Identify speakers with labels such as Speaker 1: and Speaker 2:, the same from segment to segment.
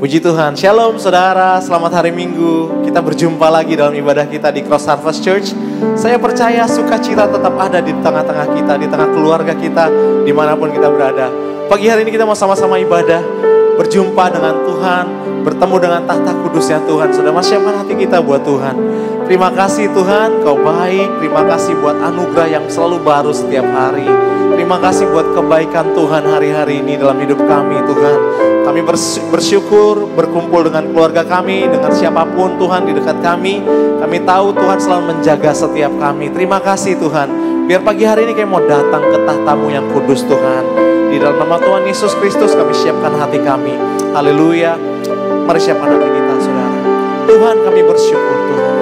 Speaker 1: Puji Tuhan, Shalom saudara, selamat hari Minggu. Kita berjumpa lagi dalam ibadah kita di Cross Harvest Church. Saya percaya sukacita tetap ada di tengah-tengah kita, di tengah keluarga kita, dimanapun kita berada. Pagi hari ini kita mau sama-sama ibadah, berjumpa dengan Tuhan, bertemu dengan tahta kudusnya Tuhan. Sudah siapkan hati kita buat Tuhan. Terima kasih Tuhan, Kau baik. Terima kasih buat anugerah yang selalu baru setiap hari. Terima kasih buat kebaikan Tuhan hari-hari ini dalam hidup kami Tuhan. Kami bersyukur berkumpul dengan keluarga kami, dengan siapapun Tuhan di dekat kami. Kami tahu Tuhan selalu menjaga setiap kami. Terima kasih Tuhan. Biar pagi hari ini kami mau datang ke tahta-Mu yang kudus Tuhan. Di dalam nama Tuhan Yesus Kristus kami siapkan hati kami. Haleluya. Mari siapkan hati kita saudara. Tuhan kami bersyukur Tuhan.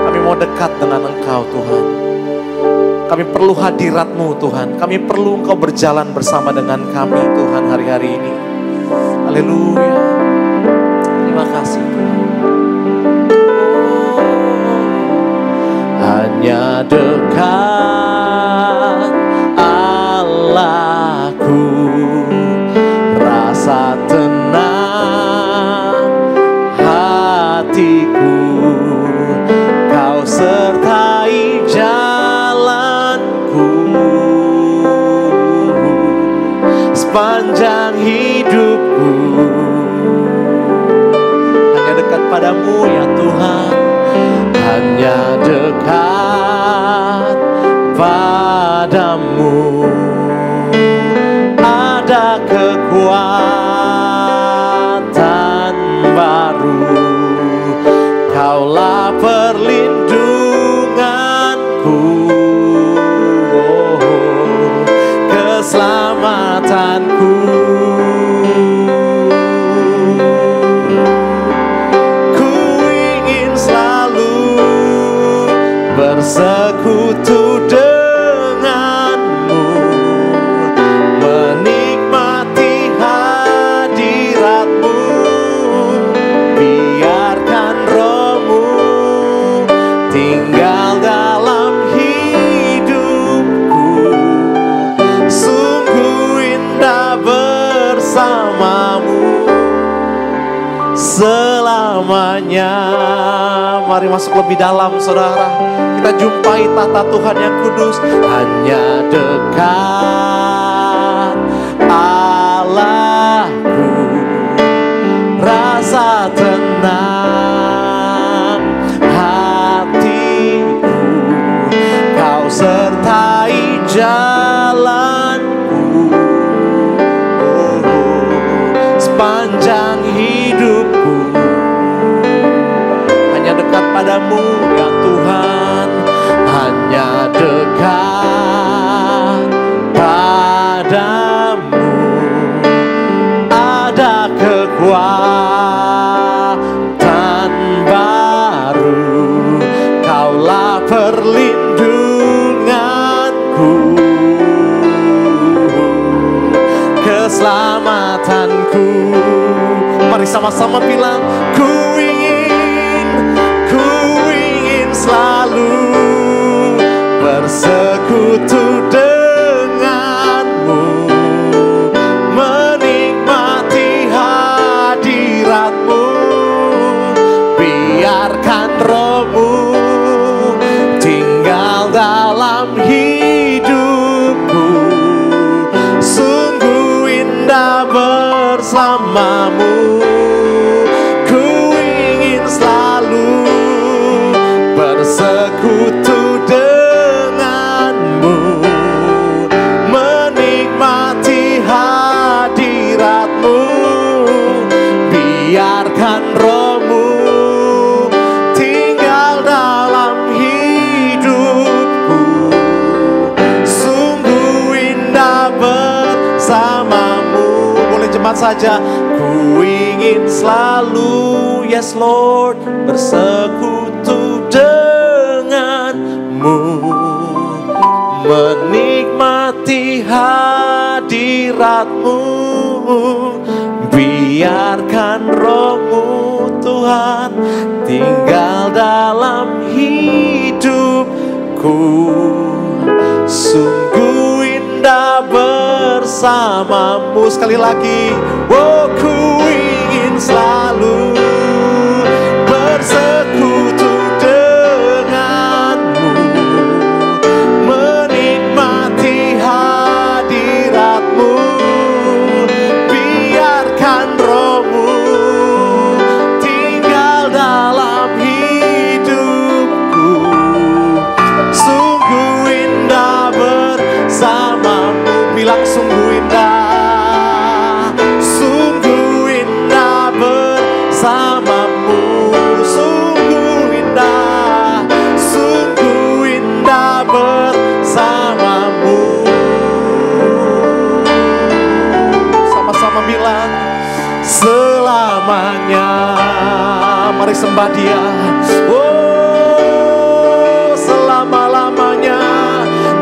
Speaker 1: Kami mau dekat dengan Engkau Tuhan. Kami perlu hadirat-Mu Tuhan. Kami perlu Engkau berjalan bersama dengan kami Tuhan hari-hari ini. Haleluya. Terima kasih Tuhan. Hanya dekat Allahku, rasa tenang hatiku. Kau sertai jalanku sepanjang hidupku. Hanya dekat padamu ya Tuhan. Hanya dekat padamu ada kekuatan baru. Kaulah perlindunganku, keselamatanku. Ku ingin selalu bersekutu denganmu, menikmati hadiratmu. Biarkan Roh-Mu tinggal dalam hidupku. Sungguh indah bersamamu selamanya. Mari masuk lebih dalam saudara. Kita jumpai tahta Tuhan yang kudus. Hanya dekat Allahku, rasa tenang hatiku. Kau sertai jalanku sepanjang hidupku. Hanya dekat padamu ya Tuhan. Hanya dekat padamu ada kekuatan baru. Kaulah perlindunganku, keselamatanku. Mari sama-sama bilang, ku ingin selalu bersekutu denganmu, menikmati hadiratmu. Biarkan Roh-Mu tinggal dalam hidupku. Sungguh indah bersamamu. Ku ingin selalu bersekutu denganmu, menikmati hadiratmu. Biarkan Roh-Mu tinggal dalam hidupku. Sungguh indah bersamamu. Boleh jemaat saja. Ku ingin selalu, yes Lord, bersekutu denganmu, menikmati hadiratmu. Biarkan Roh-Mu Tuhan tinggal dalam hidupku. Sungguh indah bersamamu. Sekali lagi, oh ku ingin selalu selamanya. Mari sembah Dia. Oh, selama-lamanya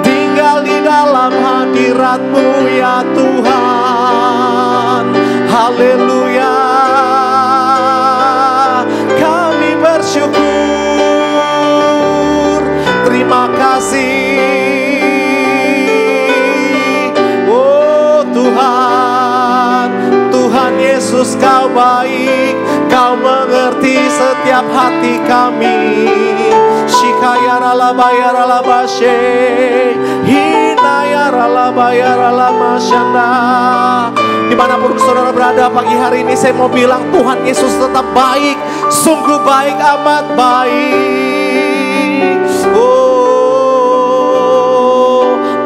Speaker 1: tinggal di dalam hadirat-Mu ya Tuhan. Haleluya. Kami bersyukur. Terima kasih. Oh Tuhan, Tuhan Yesus Kau baik, Kau mengerti setiap hati kami. Shikayaralabayaralabashe, hinayaralabayaralamasanda. Dimanapun saudara berada pagi hari ini, saya mau bilang Tuhan Yesus tetap baik, sungguh baik, amat baik. Oh,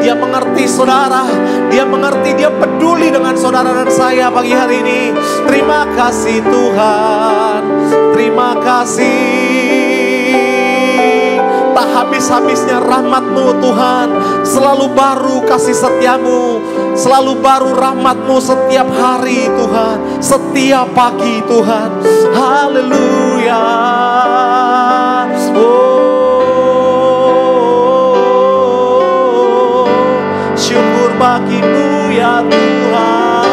Speaker 1: Dia mengerti saudara, Dia mengerti, Dia peduli dengan saudara dan saya pagi hari ini. Terima kasih Tuhan, terima kasih. Tak habis-habisnya rahmat-Mu Tuhan, selalu baru kasih setia-Mu, selalu baru rahmat-Mu setiap hari Tuhan, setiap pagi Tuhan. Haleluya. Oh, syukur bagi-Mu ya Tuhan.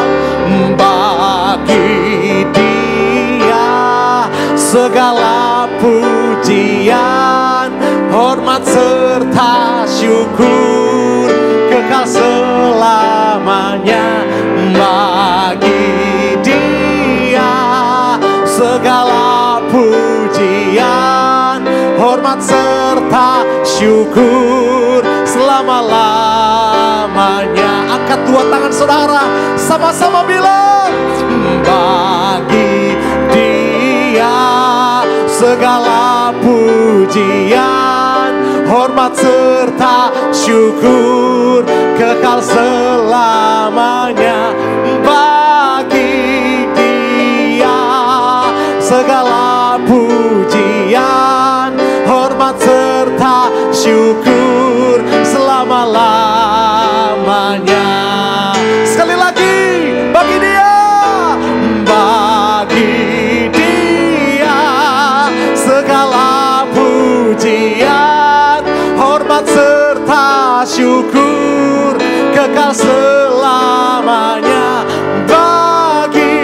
Speaker 1: Bagi Dia segala pujian, hormat serta syukur kekal selamanya. Bagi Dia segala pujian, hormat serta syukur selama-lamanya. Angkat dua tangan saudara, sama-sama bilang, bagi Dia segala pujian, hormat serta syukur kekal selamanya. Bagi Dia segala pujian, hormat serta syukur selama-lamanya. Sekali lagi, bagi Dia, bagi Dia segala pujian, hormat serta syukur kekal selamanya. Bagi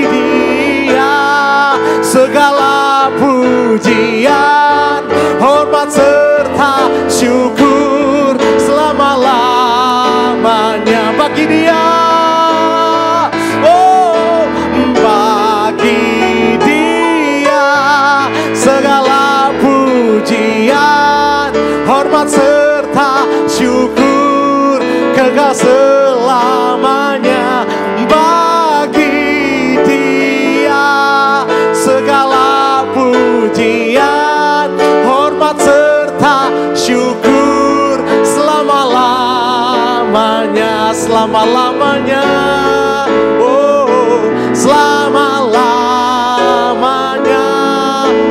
Speaker 1: Dia segala pujian, hormat serta syukur selama-lamanya. Bagi Dia, oh, bagi Dia segala pujian, hormat serta syukur kekal selamanya. Bagi Dia segala pujian, hormat serta syukur selama-lamanya, selama-lamanya. Oh, selama-lamanya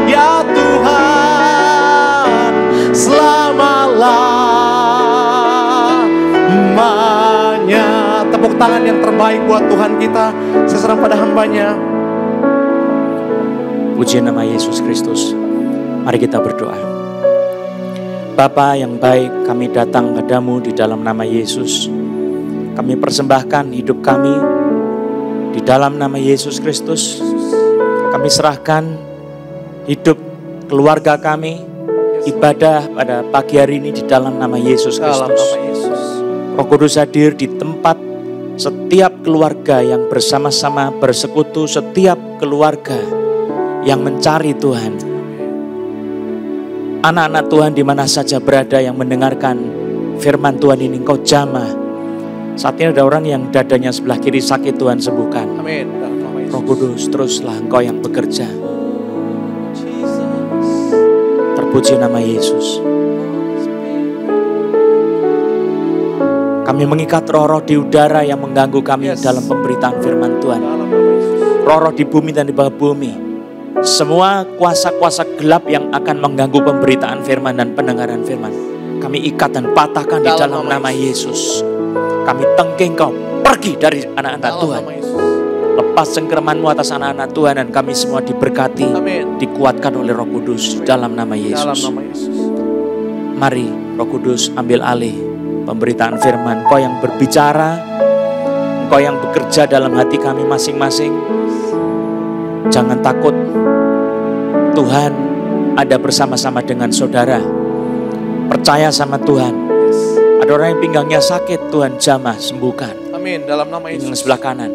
Speaker 1: ya Tuhan, selama-lamanya. Tepuk tangan yang terbaik buat Tuhan kita, saya serahkan pada hamba-Nya.
Speaker 2: Puji nama Yesus Kristus. Mari kita berdoa. Bapa yang baik, kami datang padamu di dalam nama Yesus. Kami persembahkan hidup kami di dalam nama Yesus Kristus. Kami serahkan hidup keluarga kami, ibadah pada pagi hari ini di dalam nama Yesus Kristus. Roh Kudus hadir di tempat setiap keluarga yang bersama-sama bersekutu, setiap keluarga yang mencari Tuhan. Anak-anak Tuhan di mana saja berada yang mendengarkan firman Tuhan ini, Engkau jamah. Saat ini ada orang yang dadanya sebelah kiri sakit, Tuhan sembuhkan.
Speaker 1: Amin.
Speaker 2: Roh Kudus, teruslah Engkau yang bekerja. Terpuji nama Yesus. Kami mengikat roh-roh di udara yang mengganggu kami dalam pemberitaan firman Tuhan. Roh-roh di bumi dan di bawah bumi. Semua kuasa-kuasa gelap yang akan mengganggu pemberitaan firman dan pendengaran firman, kami ikat dan patahkan di dalam nama Yesus. Kami tengking Kau pergi dari anak-anak Tuhan. limpah cengkeraman-Mu atas anak-anak Tuhan, dan kami semua diberkati,
Speaker 1: Amin.
Speaker 2: dikuatkan oleh Roh Kudus dalam nama
Speaker 1: Dalam
Speaker 2: Yesus.
Speaker 1: nama Yesus.
Speaker 2: Mari Roh Kudus ambil alih pemberitaan firman. Engkau yang berbicara, Engkau yang bekerja dalam hati kami masing-masing. Jangan takut, Tuhan ada bersama-sama dengan saudara. Percaya sama Tuhan. Ada orang yang pinggangnya sakit, Tuhan jamah sembuhkan.
Speaker 1: Amin. Dalam nama
Speaker 2: Pinggang
Speaker 1: Yesus.
Speaker 2: sebelah kanan.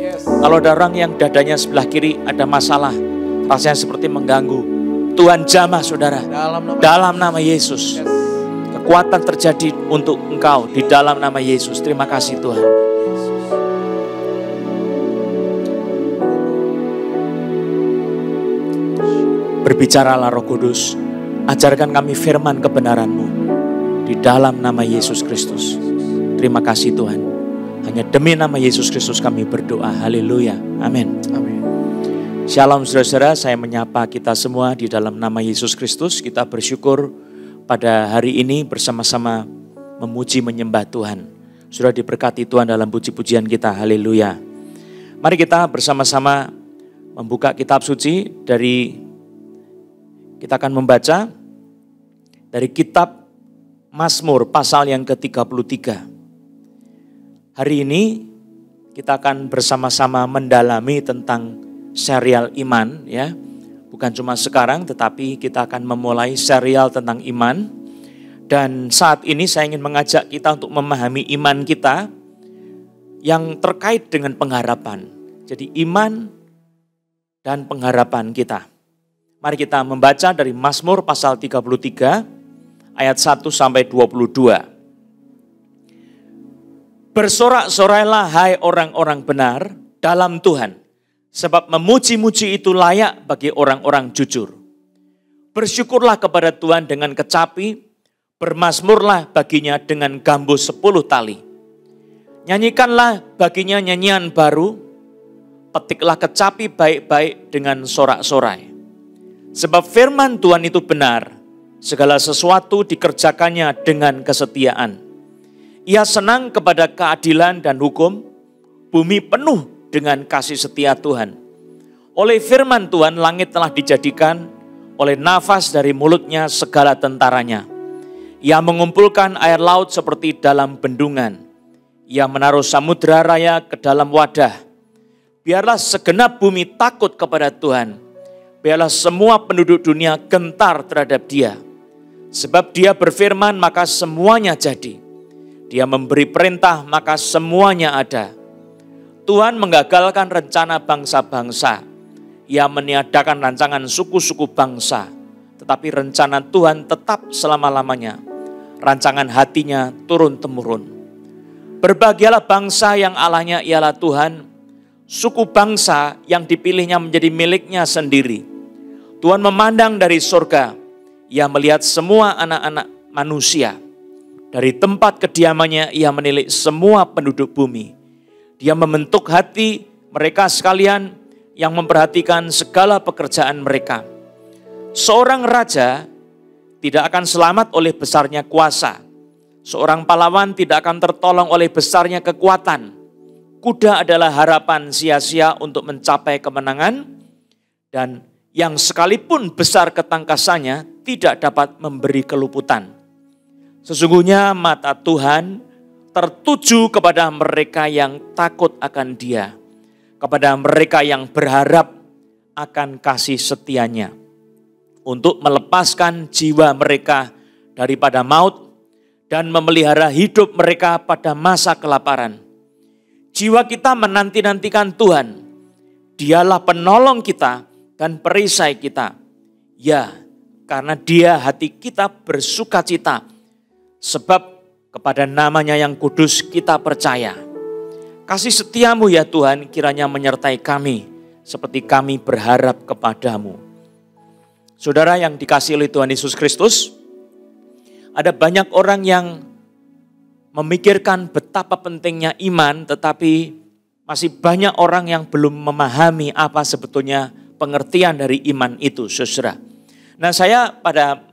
Speaker 1: Yes.
Speaker 2: Kalau ada orang yang dadanya sebelah kiri ada masalah, rasanya seperti mengganggu, Tuhan jamah saudara.
Speaker 1: Dalam nama
Speaker 2: Yesus.
Speaker 1: Yes.
Speaker 2: Kekuatan terjadi untuk engkau di dalam nama Yesus. Terima kasih Tuhan. Berbicaralah Roh Kudus, ajarkan kami firman kebenaran-Mu di dalam nama Yesus Kristus. Terima kasih Tuhan. Hanya demi nama Yesus Kristus kami berdoa. Haleluya. Amin.
Speaker 1: Amin.
Speaker 2: Shalom saudara-saudara, saya menyapa kita semua di dalam nama Yesus Kristus. Kita bersyukur pada hari ini bersama-sama memuji menyembah Tuhan. Sudah diberkati Tuhan dalam puji-pujian kita. Haleluya. Mari kita bersama-sama membuka kitab suci kita akan membaca dari kitab Mazmur pasal yang ke-33. Hari ini kita akan bersama-sama mendalami tentang serial iman ya. Bukan cuma sekarang tetapi kita akan memulai serial tentang iman. Dan saat ini saya ingin mengajak kita untuk memahami iman kita yang terkait dengan pengharapan. Jadi iman dan pengharapan kita. Mari kita membaca dari Mazmur pasal 33 ayat 1 sampai 22. Bersorak-sorailah hai orang-orang benar dalam Tuhan, sebab memuji-muji itu layak bagi orang-orang jujur. Bersyukurlah kepada Tuhan dengan kecapi, bermazmurlah baginya dengan gambus 10 tali. Nyanyikanlah baginya nyanyian baru, petiklah kecapi baik-baik dengan sorak-sorai. Sebab firman Tuhan itu benar, segala sesuatu dikerjakannya dengan kesetiaan. Ia senang kepada keadilan dan hukum, bumi penuh dengan kasih setia Tuhan. Oleh firman Tuhan langit telah dijadikan, oleh nafas dari mulutnya segala tentaranya. Ia mengumpulkan air laut seperti dalam bendungan. Ia menaruh samudera raya ke dalam wadah. Biarlah segenap bumi takut kepada Tuhan. Biarlah semua penduduk dunia gentar terhadap Dia. Sebab Dia berfirman maka semuanya jadi. Dia memberi perintah maka semuanya ada. Tuhan menggagalkan rencana bangsa-bangsa. Ia meniadakan rancangan suku-suku bangsa. Tetapi rencana Tuhan tetap selama-lamanya. Rancangan hatinya turun-temurun. Berbahagialah bangsa yang Allahnya ialah Tuhan. Suku bangsa yang dipilihnya menjadi miliknya sendiri. Tuhan memandang dari surga, Ia melihat semua anak-anak manusia. Dari tempat kediamannya Ia menilik semua penduduk bumi. Dia membentuk hati mereka sekalian yang memperhatikan segala pekerjaan mereka. Seorang raja tidak akan selamat oleh besarnya kuasa. Seorang pahlawan tidak akan tertolong oleh besarnya kekuatan. Kuda adalah harapan sia-sia untuk mencapai kemenangan, dan yang sekalipun besar ketangkasannya tidak dapat memberi keluputan. Sesungguhnya mata Tuhan tertuju kepada mereka yang takut akan Dia, kepada mereka yang berharap akan kasih setianya, untuk melepaskan jiwa mereka daripada maut dan memelihara hidup mereka pada masa kelaparan. Jiwa kita menanti-nantikan Tuhan. Dialah penolong kita dan perisai kita. Ya, karena Dia hati kita bersukacita. Sebab kepada namanya yang kudus kita percaya. Kasih setiamu ya Tuhan kiranya menyertai kami. Seperti kami berharap kepadamu. Saudara yang dikasihi oleh Tuhan Yesus Kristus. Ada banyak orang yang memikirkan betapa pentingnya iman, tetapi masih banyak orang yang belum memahami apa sebetulnya pengertian dari iman itu, saudara. Nah, saya pada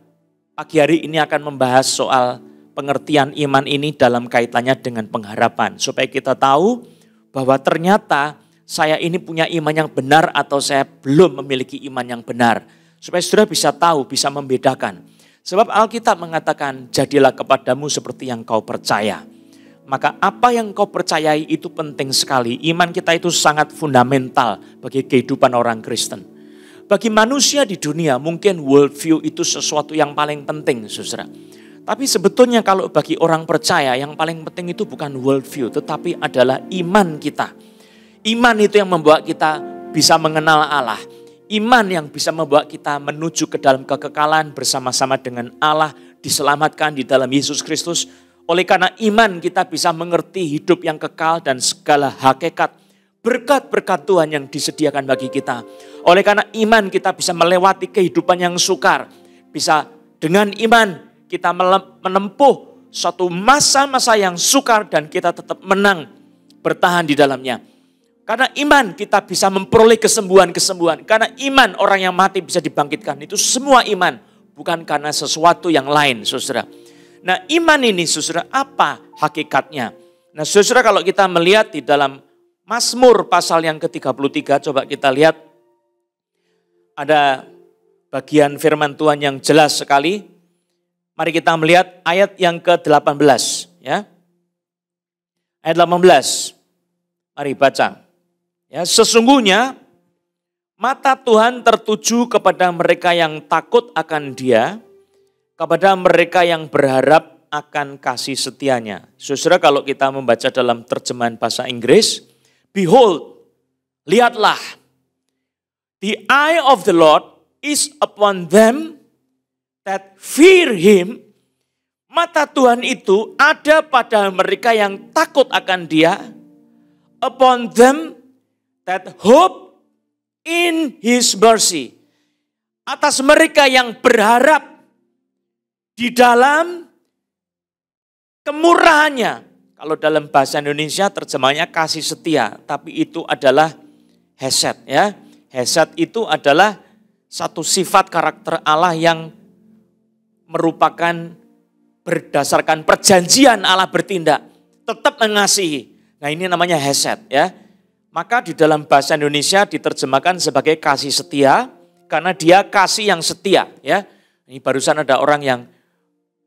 Speaker 2: pagi hari ini akan membahas soal pengertian iman ini dalam kaitannya dengan pengharapan. Supaya kita tahu bahwa ternyata saya ini punya iman yang benar atau saya belum memiliki iman yang benar. Supaya saudara bisa tahu, bisa membedakan. Sebab Alkitab mengatakan, jadilah kepadamu seperti yang kau percaya. Maka apa yang kau percayai itu penting sekali. Iman kita itu sangat fundamental bagi kehidupan orang Kristen. Bagi manusia di dunia mungkin worldview itu sesuatu yang paling penting, saudara. Tapi sebetulnya kalau bagi orang percaya yang paling penting itu bukan worldview, tetapi adalah iman kita. Iman itu yang membawa kita bisa mengenal Allah. Iman yang bisa membawa kita menuju ke dalam kekekalan bersama-sama dengan Allah, diselamatkan di dalam Yesus Kristus. Oleh karena iman kita bisa mengerti hidup yang kekal dan segala hakikat berkat-berkat Tuhan yang disediakan bagi kita. Oleh karena iman kita bisa melewati kehidupan yang sukar. Bisa dengan iman kita menempuh suatu masa-masa yang sukar dan kita tetap menang, bertahan di dalamnya. Karena iman kita bisa memperoleh kesembuhan-kesembuhan. Karena iman orang yang mati bisa dibangkitkan. Itu semua iman, bukan karena sesuatu yang lain, saudara. Nah, iman ini, saudara, apa hakikatnya? Nah, saudara, kalau kita melihat di dalam Mazmur pasal yang ke-33, coba kita lihat. Ada bagian firman Tuhan yang jelas sekali. Mari kita melihat ayat yang ke-18. Ya. Ayat 18. Mari baca. Ya, sesungguhnya mata Tuhan tertuju kepada mereka yang takut akan Dia, kepada mereka yang berharap akan kasih setianya. Saudara, kalau kita membaca dalam terjemahan bahasa Inggris, behold, lihatlah, the eye of the Lord is upon them that fear Him. Mata Tuhan itu ada pada mereka yang takut akan Dia, upon them that hope in His mercy. Atas mereka yang berharap di dalam kemurahannya. Kalau dalam bahasa Indonesia terjemahnya kasih setia, tapi itu adalah hesed, ya. Hesed itu adalah satu sifat karakter Allah yang merupakan berdasarkan perjanjian Allah bertindak, tetap mengasihi. Nah, ini namanya hesed, ya. Maka di dalam bahasa Indonesia diterjemahkan sebagai kasih setia karena Dia kasih yang setia, ya. Ini barusan ada orang yang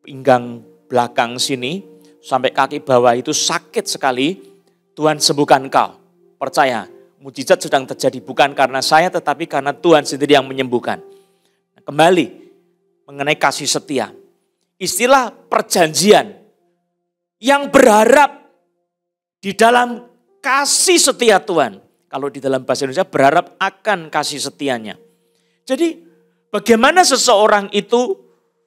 Speaker 2: pinggang belakang sini sampai kaki bawah itu sakit sekali. Tuhan sembuhkan kau. Percaya, mujizat sedang terjadi bukan karena saya tetapi karena Tuhan sendiri yang menyembuhkan. Kembali mengenai kasih setia. Istilah perjanjian yang berharap di dalam kasih setia Tuhan. Kalau di dalam bahasa Indonesia berharap akan kasih setianya. Jadi bagaimana seseorang itu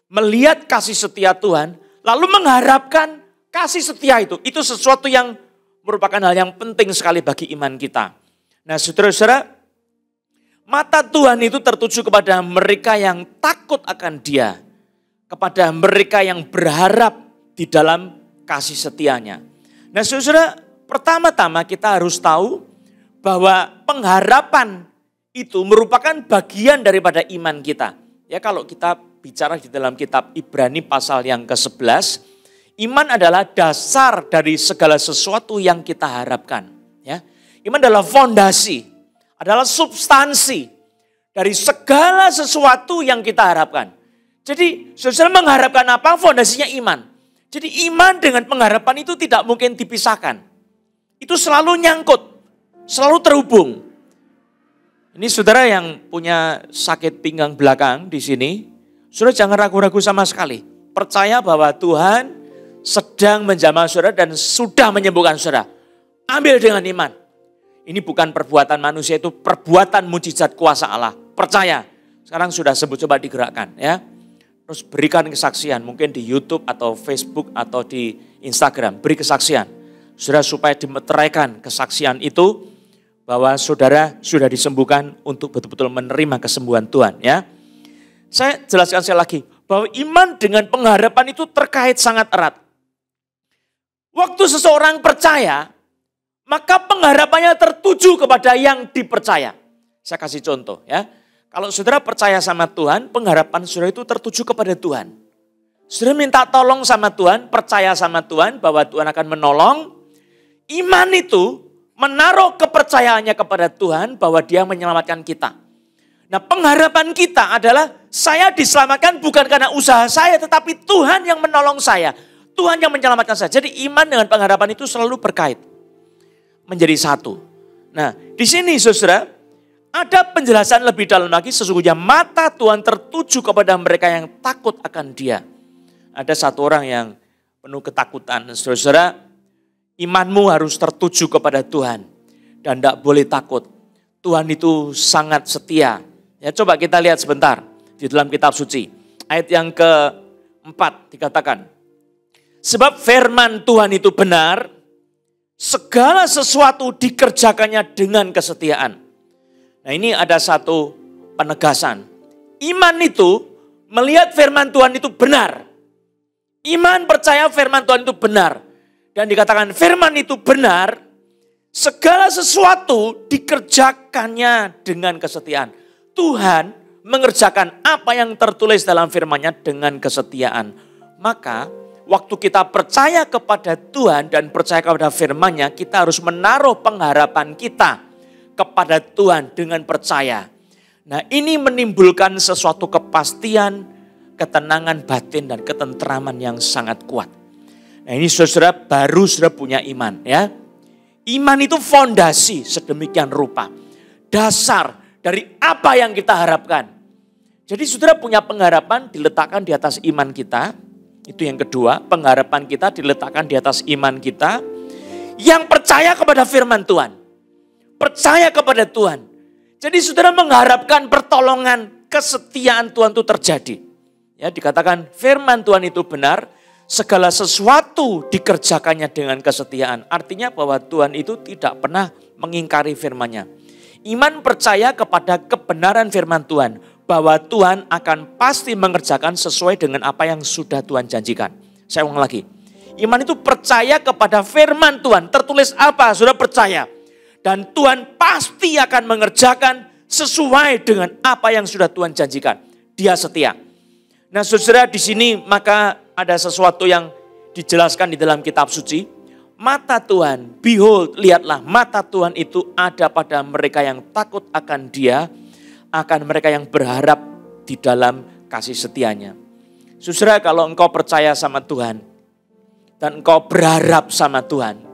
Speaker 2: melihat kasih setia Tuhan, lalu mengharapkan kasih setia itu sesuatu yang merupakan hal yang penting sekali bagi iman kita. Nah, saudara-saudara, mata Tuhan itu tertuju kepada mereka yang takut akan Dia, kepada mereka yang berharap di dalam kasih setianya. Nah, saudara, pertama-tama kita harus tahu bahwa pengharapan itu merupakan bagian daripada iman kita. Ya, kalau kita bicara di dalam kitab Ibrani pasal yang ke-11, iman adalah dasar dari segala sesuatu yang kita harapkan. Ya, iman adalah fondasi, adalah substansi dari segala sesuatu yang kita harapkan. Jadi, saudara mengharapkan apa? Fondasinya iman. Jadi iman dengan pengharapan itu tidak mungkin dipisahkan. Itu selalu nyangkut, selalu terhubung. Ini saudara yang punya sakit pinggang belakang di sini, saudara jangan ragu-ragu sama sekali. Percaya bahwa Tuhan sedang menjamah saudara dan sudah menyembuhkan saudara. Ambil dengan iman. Ini bukan perbuatan manusia, itu perbuatan mujizat kuasa Allah. Percaya. Sekarang sudah sembuh, coba digerakkan, ya. Terus berikan kesaksian, mungkin di YouTube atau Facebook atau di Instagram. Beri kesaksian. Saudara supaya dimeteraikan kesaksian itu bahwa saudara sudah disembuhkan untuk betul-betul menerima kesembuhan Tuhan, ya. Saya jelaskan sekali lagi bahwa iman dengan pengharapan itu terkait sangat erat. Waktu seseorang percaya, maka pengharapannya tertuju kepada yang dipercaya. Saya kasih contoh, ya. Kalau saudara percaya sama Tuhan, pengharapan saudara itu tertuju kepada Tuhan. Saudara minta tolong sama Tuhan, percaya sama Tuhan bahwa Tuhan akan menolong. Iman itu menaruh kepercayaannya kepada Tuhan bahwa Dia menyelamatkan kita. Nah, pengharapan kita adalah saya diselamatkan bukan karena usaha saya, tetapi Tuhan yang menolong saya. Tuhan yang menyelamatkan saya. Jadi iman dengan pengharapan itu selalu berkait. Menjadi satu. Nah, di sini saudara, ada penjelasan lebih dalam lagi. Sesungguhnya mata Tuhan tertuju kepada mereka yang takut akan Dia. Ada satu orang yang penuh ketakutan. Saudara, imanmu harus tertuju kepada Tuhan. Dan tidak boleh takut. Tuhan itu sangat setia. Ya, coba kita lihat sebentar di dalam kitab suci. Ayat yang keempat dikatakan. Sebab firman Tuhan itu benar, segala sesuatu dikerjakannya dengan kesetiaan. Nah, ini ada satu penegasan. Iman itu melihat firman Tuhan itu benar. Iman percaya firman Tuhan itu benar. Dan dikatakan firman itu benar, segala sesuatu dikerjakannya dengan kesetiaan. Tuhan mengerjakan apa yang tertulis dalam firman-Nya dengan kesetiaan. Maka waktu kita percaya kepada Tuhan dan percaya kepada firman-Nya, kita harus menaruh pengharapan kita kepada Tuhan dengan percaya. Nah, ini menimbulkan sesuatu kepastian, ketenangan batin dan ketentraman yang sangat kuat. Nah, ini saudara baru saudara punya iman ya. Iman itu fondasi sedemikian rupa. Dasar dari apa yang kita harapkan. Jadi saudara punya pengharapan diletakkan di atas iman kita. Itu yang kedua, pengharapan kita diletakkan di atas iman kita. Yang percaya kepada firman Tuhan. Percaya kepada Tuhan. Jadi saudara mengharapkan pertolongan, kesetiaan Tuhan itu terjadi. Ya, dikatakan firman Tuhan itu benar. Segala sesuatu dikerjakannya dengan kesetiaan. Artinya bahwa Tuhan itu tidak pernah mengingkari firman-Nya. Iman percaya kepada kebenaran firman Tuhan. Bahwa Tuhan akan pasti mengerjakan sesuai dengan apa yang sudah Tuhan janjikan. Saya ulang lagi. Iman itu percaya kepada firman Tuhan. Tertulis apa? Sudah percaya. Dan Tuhan pasti akan mengerjakan sesuai dengan apa yang sudah Tuhan janjikan. Dia setia. Nah, saudara, di sini maka ada sesuatu yang dijelaskan di dalam kitab suci. Mata Tuhan, behold, lihatlah, mata Tuhan itu ada pada mereka yang takut akan Dia, akan mereka yang berharap di dalam kasih setianya. Saudara, kalau engkau percaya sama Tuhan dan engkau berharap sama Tuhan,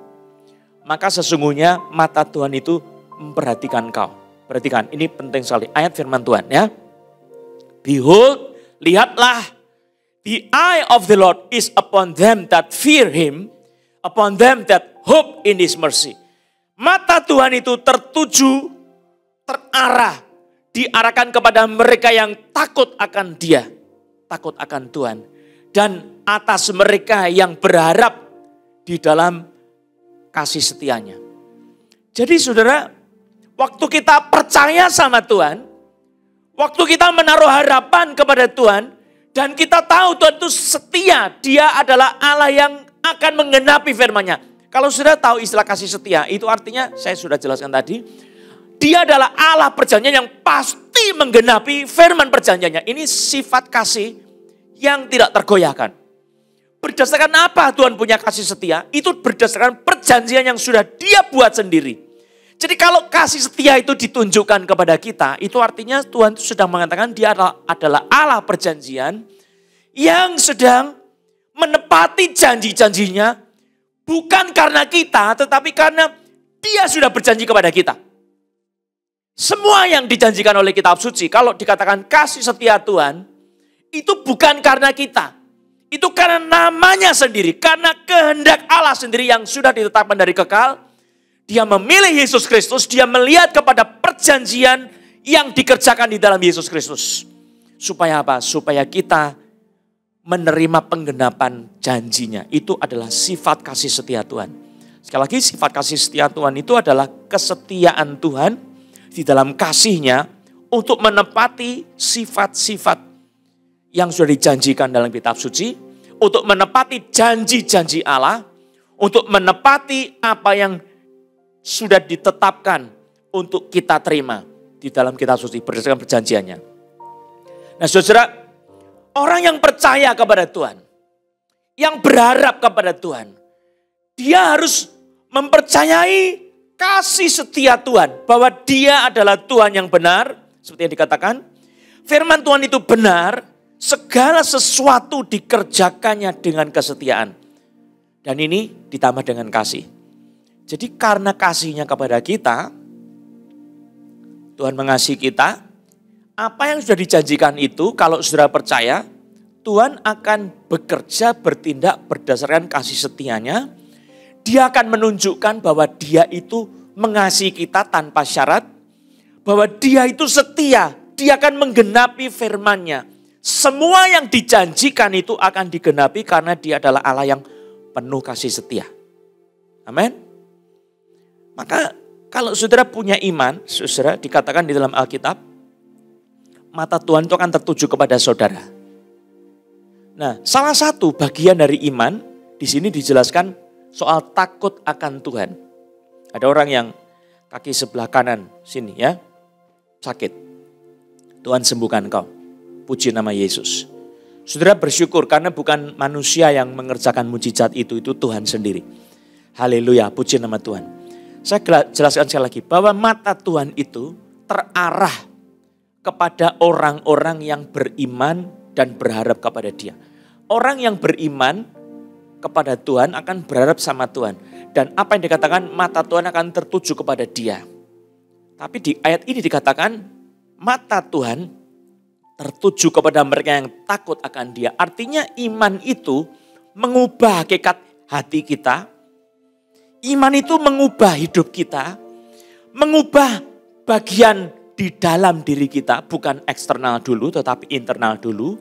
Speaker 2: maka sesungguhnya mata Tuhan itu memperhatikan engkau. Perhatikan, ini penting sekali. Ayat firman Tuhan ya. Behold, lihatlah, the eye of the Lord is upon them that fear Him, upon them that hope in His mercy. Mata Tuhan itu tertuju, terarah, diarahkan kepada mereka yang takut akan Dia, takut akan Tuhan. Dan atas mereka yang berharap di dalam kasih setianya. Jadi saudara, waktu kita percaya sama Tuhan, waktu kita menaruh harapan kepada Tuhan, dan kita tahu Tuhan itu setia, Dia adalah Allah yang akan menggenapi firman-Nya. Kalau sudah tahu istilah kasih setia, itu artinya saya sudah jelaskan tadi, Dia adalah Allah perjanjian yang pasti menggenapi firman perjanjiannya. Ini sifat kasih yang tidak tergoyahkan. Berdasarkan apa Tuhan punya kasih setia? Itu berdasarkan perjanjian yang sudah Dia buat sendiri. Jadi kalau kasih setia itu ditunjukkan kepada kita, itu artinya Tuhan sedang mengatakan Dia adalah Allah perjanjian yang sedang menepati janji-janjinya, bukan karena kita, tetapi karena Dia sudah berjanji kepada kita. Semua yang dijanjikan oleh kitab suci, kalau dikatakan kasih setia Tuhan, itu bukan karena kita. Itu karena namanya sendiri, karena kehendak Allah sendiri yang sudah ditetapkan dari kekal. Dia memilih Yesus Kristus, Dia melihat kepada perjanjian yang dikerjakan di dalam Yesus Kristus. Supaya apa? Supaya kita menerima penggenapan janjinya. Itu adalah sifat kasih setia Tuhan. Sekali lagi, sifat kasih setia Tuhan itu adalah kesetiaan Tuhan di dalam kasih-Nya untuk menepati sifat-sifat yang sudah dijanjikan dalam kitab suci, untuk menepati janji-janji Allah, untuk menepati apa yang sudah ditetapkan untuk kita terima di dalam kitab suci berdasarkan perjanjiannya. Nah saudara, orang yang percaya kepada Tuhan, yang berharap kepada Tuhan, dia harus mempercayai kasih setia Tuhan, bahwa Dia adalah Tuhan yang benar, seperti yang dikatakan, firman Tuhan itu benar, segala sesuatu dikerjakannya dengan kesetiaan. Dan ini ditambah dengan kasih. Jadi karena kasihnya kepada kita, Tuhan mengasihi kita, apa yang sudah dijanjikan itu kalau saudara percaya, Tuhan akan bekerja, bertindak berdasarkan kasih setianya. Dia akan menunjukkan bahwa Dia itu mengasihi kita tanpa syarat, bahwa Dia itu setia, Dia akan menggenapi firman-Nya. Semua yang dijanjikan itu akan digenapi karena Dia adalah Allah yang penuh kasih setia. Amin. Maka kalau saudara punya iman, saudara dikatakan di dalam Alkitab, mata Tuhan itu akan tertuju kepada saudara. Nah, salah satu bagian dari iman di sini dijelaskan soal takut akan Tuhan. Ada orang yang kaki sebelah kanan sini ya, sakit. Tuhan sembuhkan kau. Puji nama Yesus. Saudara bersyukur karena bukan manusia yang mengerjakan mujizat itu Tuhan sendiri. Haleluya, puji nama Tuhan. Saya jelaskan sekali lagi bahwa mata Tuhan itu terarah kepada orang-orang yang beriman dan berharap kepada Dia. Orang yang beriman kepada Tuhan akan berharap sama Tuhan. Dan apa yang dikatakan mata Tuhan akan tertuju kepada Dia. Tapi di ayat ini dikatakan mata Tuhan tertuju kepada mereka yang takut akan Dia. Artinya iman itu mengubah hakikat hati kita. Iman itu mengubah hidup kita. Mengubah bagian di dalam diri kita. Bukan eksternal dulu tetapi internal dulu.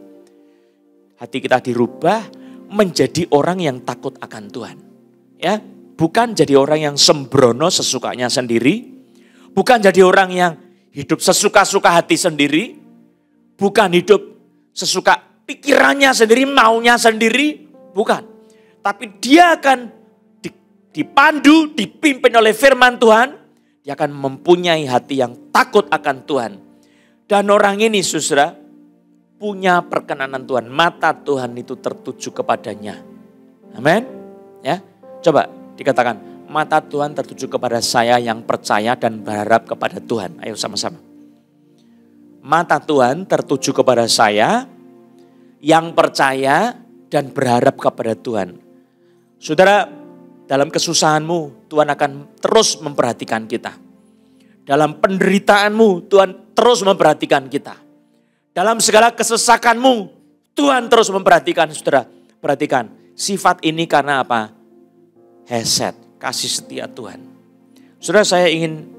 Speaker 2: Hati kita dirubah menjadi orang yang takut akan Tuhan. Ya, bukan jadi orang yang sembrono sesukanya sendiri. Bukan jadi orang yang hidup sesuka-suka hati sendiri. Bukan hidup sesuka pikirannya sendiri, maunya sendiri. Bukan. Tapi dia akan dipandu, dipimpin oleh firman Tuhan. Dia akan mempunyai hati yang takut akan Tuhan. Dan orang ini saudara punya perkenanan Tuhan. Mata Tuhan itu tertuju kepadanya. Amin. Ya, coba dikatakan mata Tuhan tertuju kepada saya yang percaya dan berharap kepada Tuhan. Ayo sama-sama. Mata Tuhan tertuju kepada saya yang percaya dan berharap kepada Tuhan. Saudara, dalam kesusahanmu Tuhan akan terus memperhatikan kita. Dalam penderitaanmu Tuhan terus memperhatikan kita. Dalam segala kesesakanmu Tuhan terus memperhatikan saudara. Perhatikan, sifat ini karena apa? Hesed, kasih setia Tuhan. Saudara, saya ingin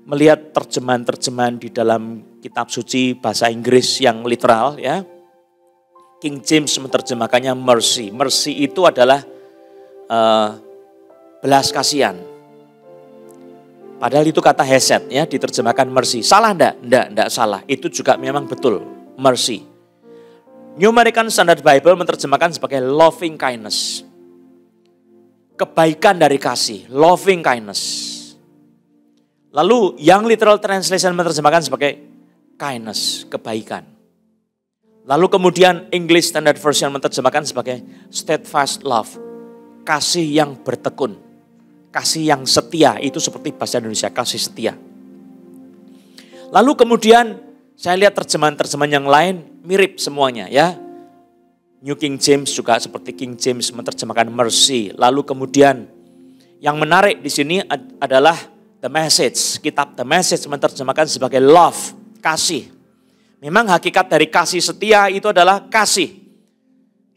Speaker 2: melihat terjemahan-terjemahan di dalam kitab suci bahasa Inggris yang literal ya. King James menerjemahkannya mercy. Mercy itu adalah belas kasihan. Padahal itu kata hesed ya, diterjemahkan mercy. Salah enggak? Enggak salah. Itu juga memang betul, mercy. New American Standard Bible menerjemahkan sebagai loving kindness. Kebaikan dari kasih, loving kindness. Lalu Young Literal Translation menerjemahkan sebagai kindness, kebaikan. Lalu kemudian English Standard Version menerjemahkan sebagai steadfast love, kasih yang bertekun. Kasih yang setia, itu seperti bahasa Indonesia, kasih setia. Lalu kemudian saya lihat terjemahan-terjemahan yang lain mirip semuanya ya. New King James juga seperti King James menerjemahkan mercy. Lalu kemudian yang menarik di sini adalah The Message. Kitab The Message menerjemahkan sebagai love, kasih. Memang hakikat dari kasih setia itu adalah kasih.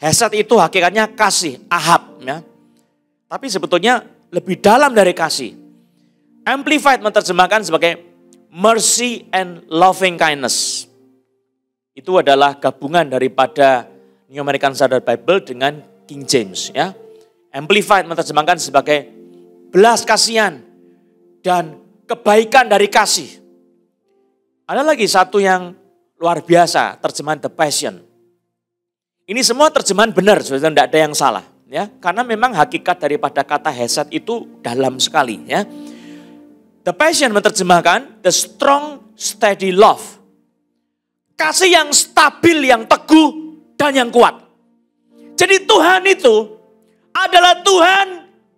Speaker 2: Hesed itu hakikatnya kasih, ahab ya. Tapi sebetulnya lebih dalam dari kasih. Amplified menerjemahkan sebagai mercy and loving kindness. Itu adalah gabungan daripada New American Standard Bible dengan King James ya. Amplified menerjemahkan sebagai belas kasihan dan kebaikan dari kasih. Ada lagi satu yang luar biasa, terjemahan The Passion. Ini semua terjemahan benar, saudara, tidak ada yang salah. Ya, karena memang hakikat daripada kata hesed itu dalam sekali ya. The Passion menerjemahkan the strong steady love. Kasih yang stabil, yang teguh dan yang kuat. Jadi Tuhan itu adalah Tuhan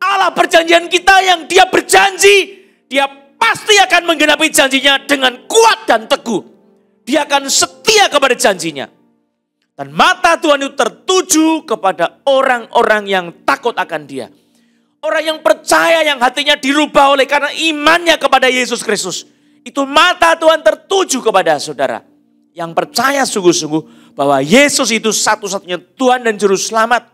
Speaker 2: Allah perjanjian kita yang Dia berjanji Dia pasti akan menggenapi janjinya dengan kuat dan teguh. Dia akan setia kepada janjinya. Dan mata Tuhan itu tertuju kepada orang-orang yang takut akan Dia. Orang yang percaya, yang hatinya dirubah oleh karena imannya kepada Yesus Kristus. Itu mata Tuhan tertuju kepada saudara. Yang percaya sungguh-sungguh bahwa Yesus itu satu-satunya Tuhan dan Juru Selamat.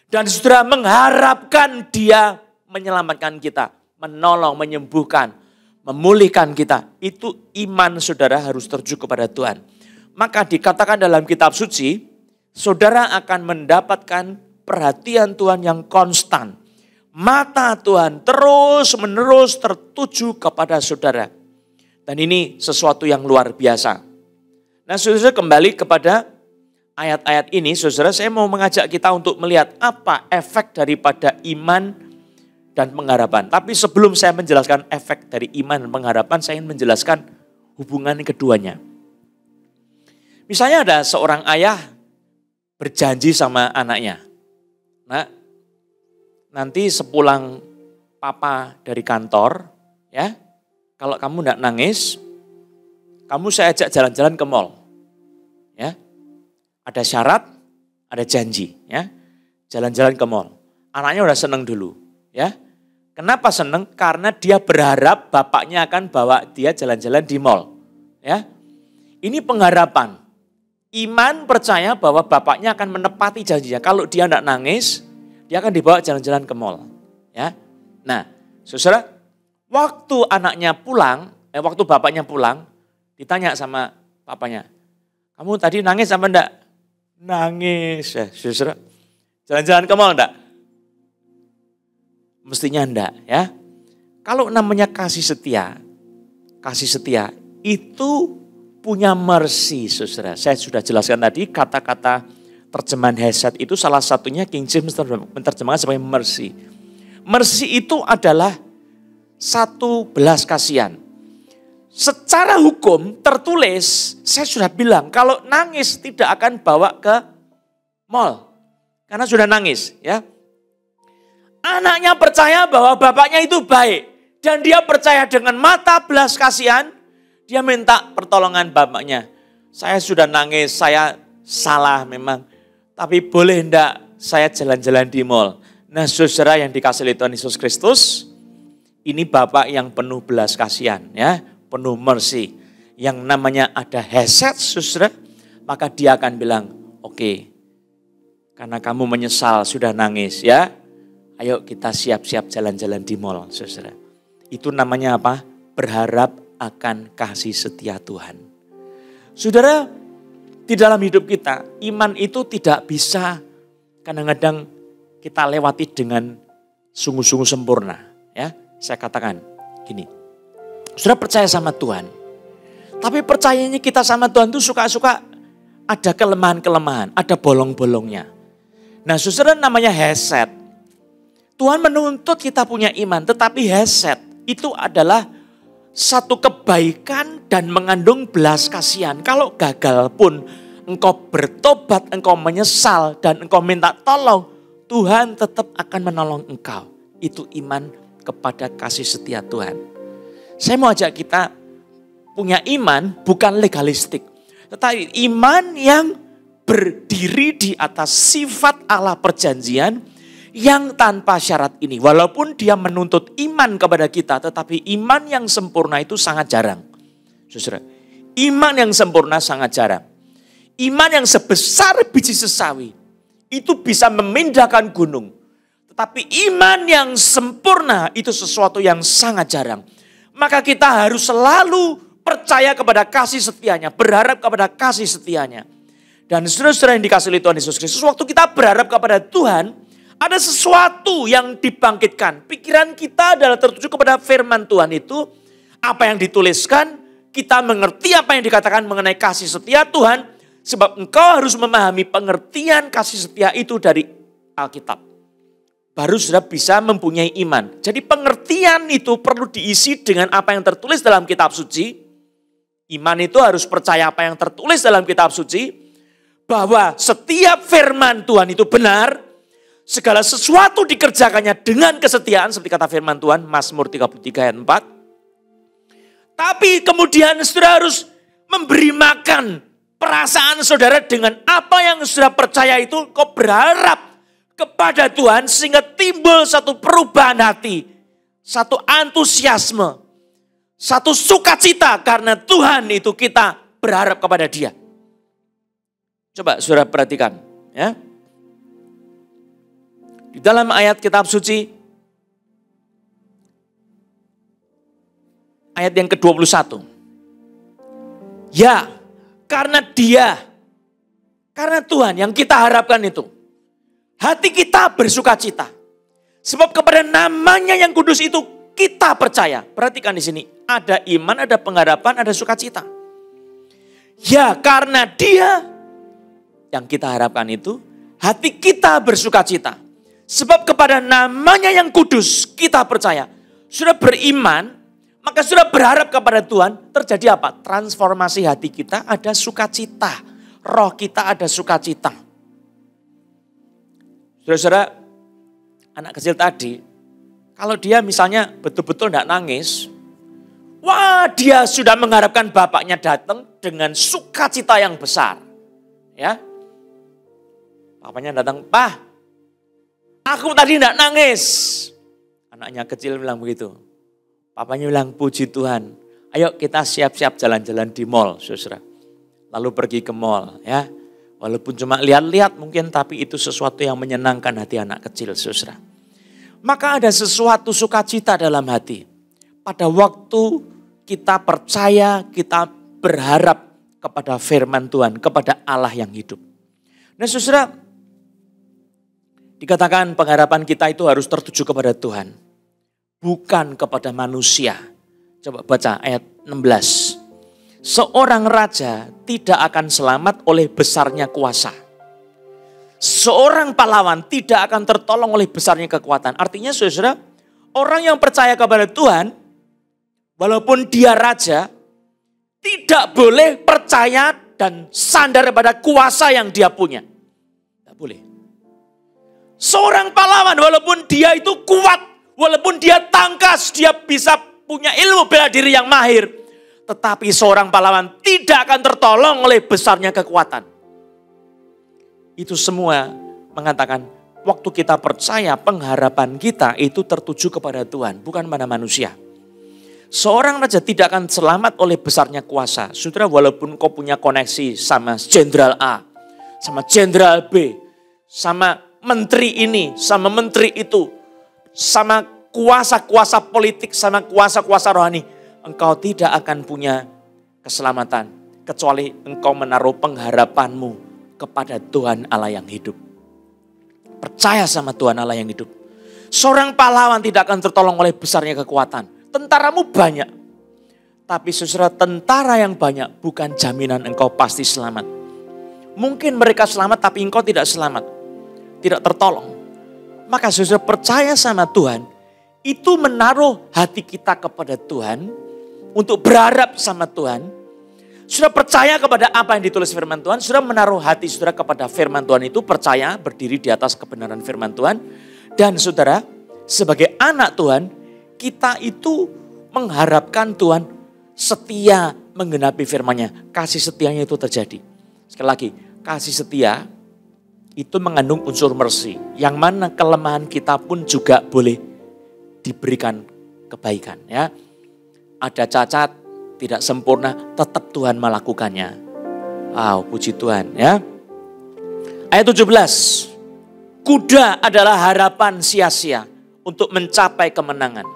Speaker 2: Dan saudara mengharapkan Dia menyelamatkan kita. Menolong, menyembuhkan, memulihkan kita. Itu iman saudara harus tertuju kepada Tuhan. Maka dikatakan dalam kitab suci, saudara akan mendapatkan perhatian Tuhan yang konstan. Mata Tuhan terus-menerus tertuju kepada saudara. Dan ini sesuatu yang luar biasa. Nah, saudara kembali kepada ayat-ayat ini, saudara, saya mau mengajak kita untuk melihat apa efek daripada iman dan pengharapan. Tapi sebelum saya menjelaskan efek dari iman dan pengharapan, saya ingin menjelaskan hubungan keduanya. Misalnya ada seorang ayah berjanji sama anaknya. Nah, nanti sepulang papa dari kantor, ya, kalau kamu enggak nangis, kamu saya ajak jalan-jalan ke mall. Ya. Ada syarat, ada janji, ya. Jalan-jalan ke mall. Anaknya udah seneng dulu, ya. Kenapa seneng? Karena dia berharap bapaknya akan bawa dia jalan-jalan di mall, ya. Ini pengharapan. Iman percaya bahwa bapaknya akan menepati janjinya. Kalau dia enggak nangis, dia akan dibawa jalan-jalan ke mall, ya. Nah, saudara, waktu bapaknya pulang, ditanya sama papanya, kamu tadi nangis apa enggak? Nangis, ya, saudara. Jalan-jalan ke mall enggak? Mestinya enggak, ya. Kalau namanya kasih setia itu punya mercy, saudara. Saya sudah jelaskan tadi kata-kata terjemahan Hesed itu salah satunya King James menerjemahkan sebagai mercy. Mercy itu adalah satu belas kasihan. Secara hukum tertulis, saya sudah bilang kalau nangis tidak akan bawa ke mall. Karena sudah nangis, ya. Anaknya percaya bahwa bapaknya itu baik. Dan dia percaya dengan mata belas kasihan, dia minta pertolongan bapaknya. Saya sudah nangis, saya salah memang. Tapi boleh enggak saya jalan-jalan di mall? Nah, saudara yang dikasihi oleh Tuhan Yesus Kristus, ini Bapak yang penuh belas kasihan, ya, penuh mercy. Yang namanya ada Hesed, saudara, maka dia akan bilang, oke, karena kamu menyesal sudah nangis, ya, ayo kita siap-siap jalan-jalan di mall, saudara. Itu namanya apa? Berharap akan kasih setia Tuhan. Saudara, di dalam hidup kita, iman itu tidak bisa kadang-kadang kita lewati dengan sungguh-sungguh sempurna. Ya, saya katakan gini, sudah percaya sama Tuhan. Tapi percayanya kita sama Tuhan itu suka-suka ada kelemahan-kelemahan, ada bolong-bolongnya. Nah, saudara, namanya Hesed. Tuhan menuntut kita punya iman, tetapi Hesed itu adalah satu kebaikan dan mengandung belas kasihan. Kalau gagal pun engkau bertobat, engkau menyesal dan engkau minta tolong, Tuhan tetap akan menolong engkau. Itu iman kepada kasih setia Tuhan. Saya mau ajak kita punya iman bukan legalistik, tetapi iman yang berdiri di atas sifat Allah perjanjian yang tanpa syarat ini. Walaupun dia menuntut iman kepada kita, tetapi iman yang sempurna itu sangat jarang. Saudara, iman yang sempurna sangat jarang. Iman yang sebesar biji sesawi itu bisa memindahkan gunung. Tetapi iman yang sempurna itu sesuatu yang sangat jarang. Maka kita harus selalu percaya kepada kasih setianya, berharap kepada kasih setianya. Dan saudara-saudara yang dikasihi oleh Tuhan Yesus Kristus, waktu kita berharap kepada Tuhan, ada sesuatu yang dibangkitkan. Pikiran kita adalah tertuju kepada firman Tuhan itu. Apa yang dituliskan, kita mengerti apa yang dikatakan mengenai kasih setia Tuhan. Sebab engkau harus memahami pengertian kasih setia itu dari Alkitab. Baru sudah bisa mempunyai iman. Jadi pengertian itu perlu diisi dengan apa yang tertulis dalam kitab suci. Iman itu harus percaya apa yang tertulis dalam kitab suci. Bahwa setiap firman Tuhan itu benar. Segala sesuatu dikerjakannya dengan kesetiaan seperti kata firman Tuhan, Mazmur 33 ayat 4. Tapi kemudian saudara harus memberi makan perasaan saudara dengan apa yang saudara percaya itu. Kau berharap kepada Tuhan sehingga timbul satu perubahan hati. Satu antusiasme. Satu sukacita karena Tuhan itu kita berharap kepada Dia. Coba saudara perhatikan. Ya. Di dalam ayat kitab suci. Ayat yang ke-21. Ya, karena Dia, karena Tuhan yang kita harapkan itu. Hati kita bersukacita. Sebab kepada namanya yang kudus itu kita percaya. Perhatikan di sini, ada iman, ada pengharapan, ada sukacita. Ya, karena Dia yang kita harapkan itu, hati kita bersukacita. Sebab kepada namanya yang kudus kita percaya. Sudah beriman, maka sudah berharap kepada Tuhan, terjadi apa? Transformasi hati kita, ada sukacita. Roh kita ada sukacita. Saudara-saudara, anak kecil tadi, kalau dia misalnya betul-betul tidak nangis, wah dia sudah mengharapkan bapaknya datang dengan sukacita yang besar. Ya, bapaknya datang, "Pak, aku tadi tidak nangis." Anaknya kecil bilang begitu. Papanya bilang, "Puji Tuhan, ayo kita siap-siap jalan-jalan di mall, saudara." Lalu pergi ke mall, ya. Walaupun cuma lihat-lihat mungkin, tapi itu sesuatu yang menyenangkan hati anak kecil, saudara. Maka ada sesuatu sukacita dalam hati. Pada waktu kita percaya, kita berharap kepada firman Tuhan, kepada Allah yang hidup. Nah saudara, dikatakan pengharapan kita itu harus tertuju kepada Tuhan. Bukan kepada manusia. Coba baca ayat 16. Seorang raja tidak akan selamat oleh besarnya kuasa. Seorang pahlawan tidak akan tertolong oleh besarnya kekuatan. Artinya saudara, orang yang percaya kepada Tuhan, walaupun dia raja, tidak boleh percaya dan sandar pada kuasa yang dia punya. Tidak boleh. Seorang pahlawan walaupun dia itu kuat, walaupun dia tangkas, dia bisa punya ilmu bela diri yang mahir. Tetapi seorang pahlawan tidak akan tertolong oleh besarnya kekuatan. Itu semua mengatakan waktu kita percaya pengharapan kita itu tertuju kepada Tuhan, bukan pada manusia. Seorang raja tidak akan selamat oleh besarnya kuasa. Saudara, walaupun kau punya koneksi sama jenderal A, sama jenderal B, sama menteri ini, sama menteri itu, sama kuasa-kuasa politik, sama kuasa-kuasa rohani, engkau tidak akan punya keselamatan kecuali engkau menaruh pengharapanmu kepada Tuhan Allah yang hidup. Percaya sama Tuhan Allah yang hidup. Seorang pahlawan tidak akan tertolong oleh besarnya kekuatan. Tentaramu banyak, tapi saudara, tentara yang banyak bukan jaminan engkau pasti selamat. Mungkin mereka selamat tapi engkau tidak selamat, tidak tertolong. Maka saudara percaya sama Tuhan, itu menaruh hati kita kepada Tuhan, untuk berharap sama Tuhan. Sudah percaya kepada apa yang ditulis firman Tuhan, sudah menaruh hati saudara kepada firman Tuhan itu, percaya berdiri di atas kebenaran firman Tuhan. Dan saudara, sebagai anak Tuhan, kita itu mengharapkan Tuhan setia menggenapi firman-Nya. Kasih setianya itu terjadi. Sekali lagi, kasih setia itu mengandung unsur mercy. Yang mana kelemahan kita pun juga boleh diberikan kebaikan. Ya, ada cacat, tidak sempurna, tetap Tuhan melakukannya. Wow, puji Tuhan. Ya, ayat 17. Kuda adalah harapan sia-sia untuk mencapai kemenangan.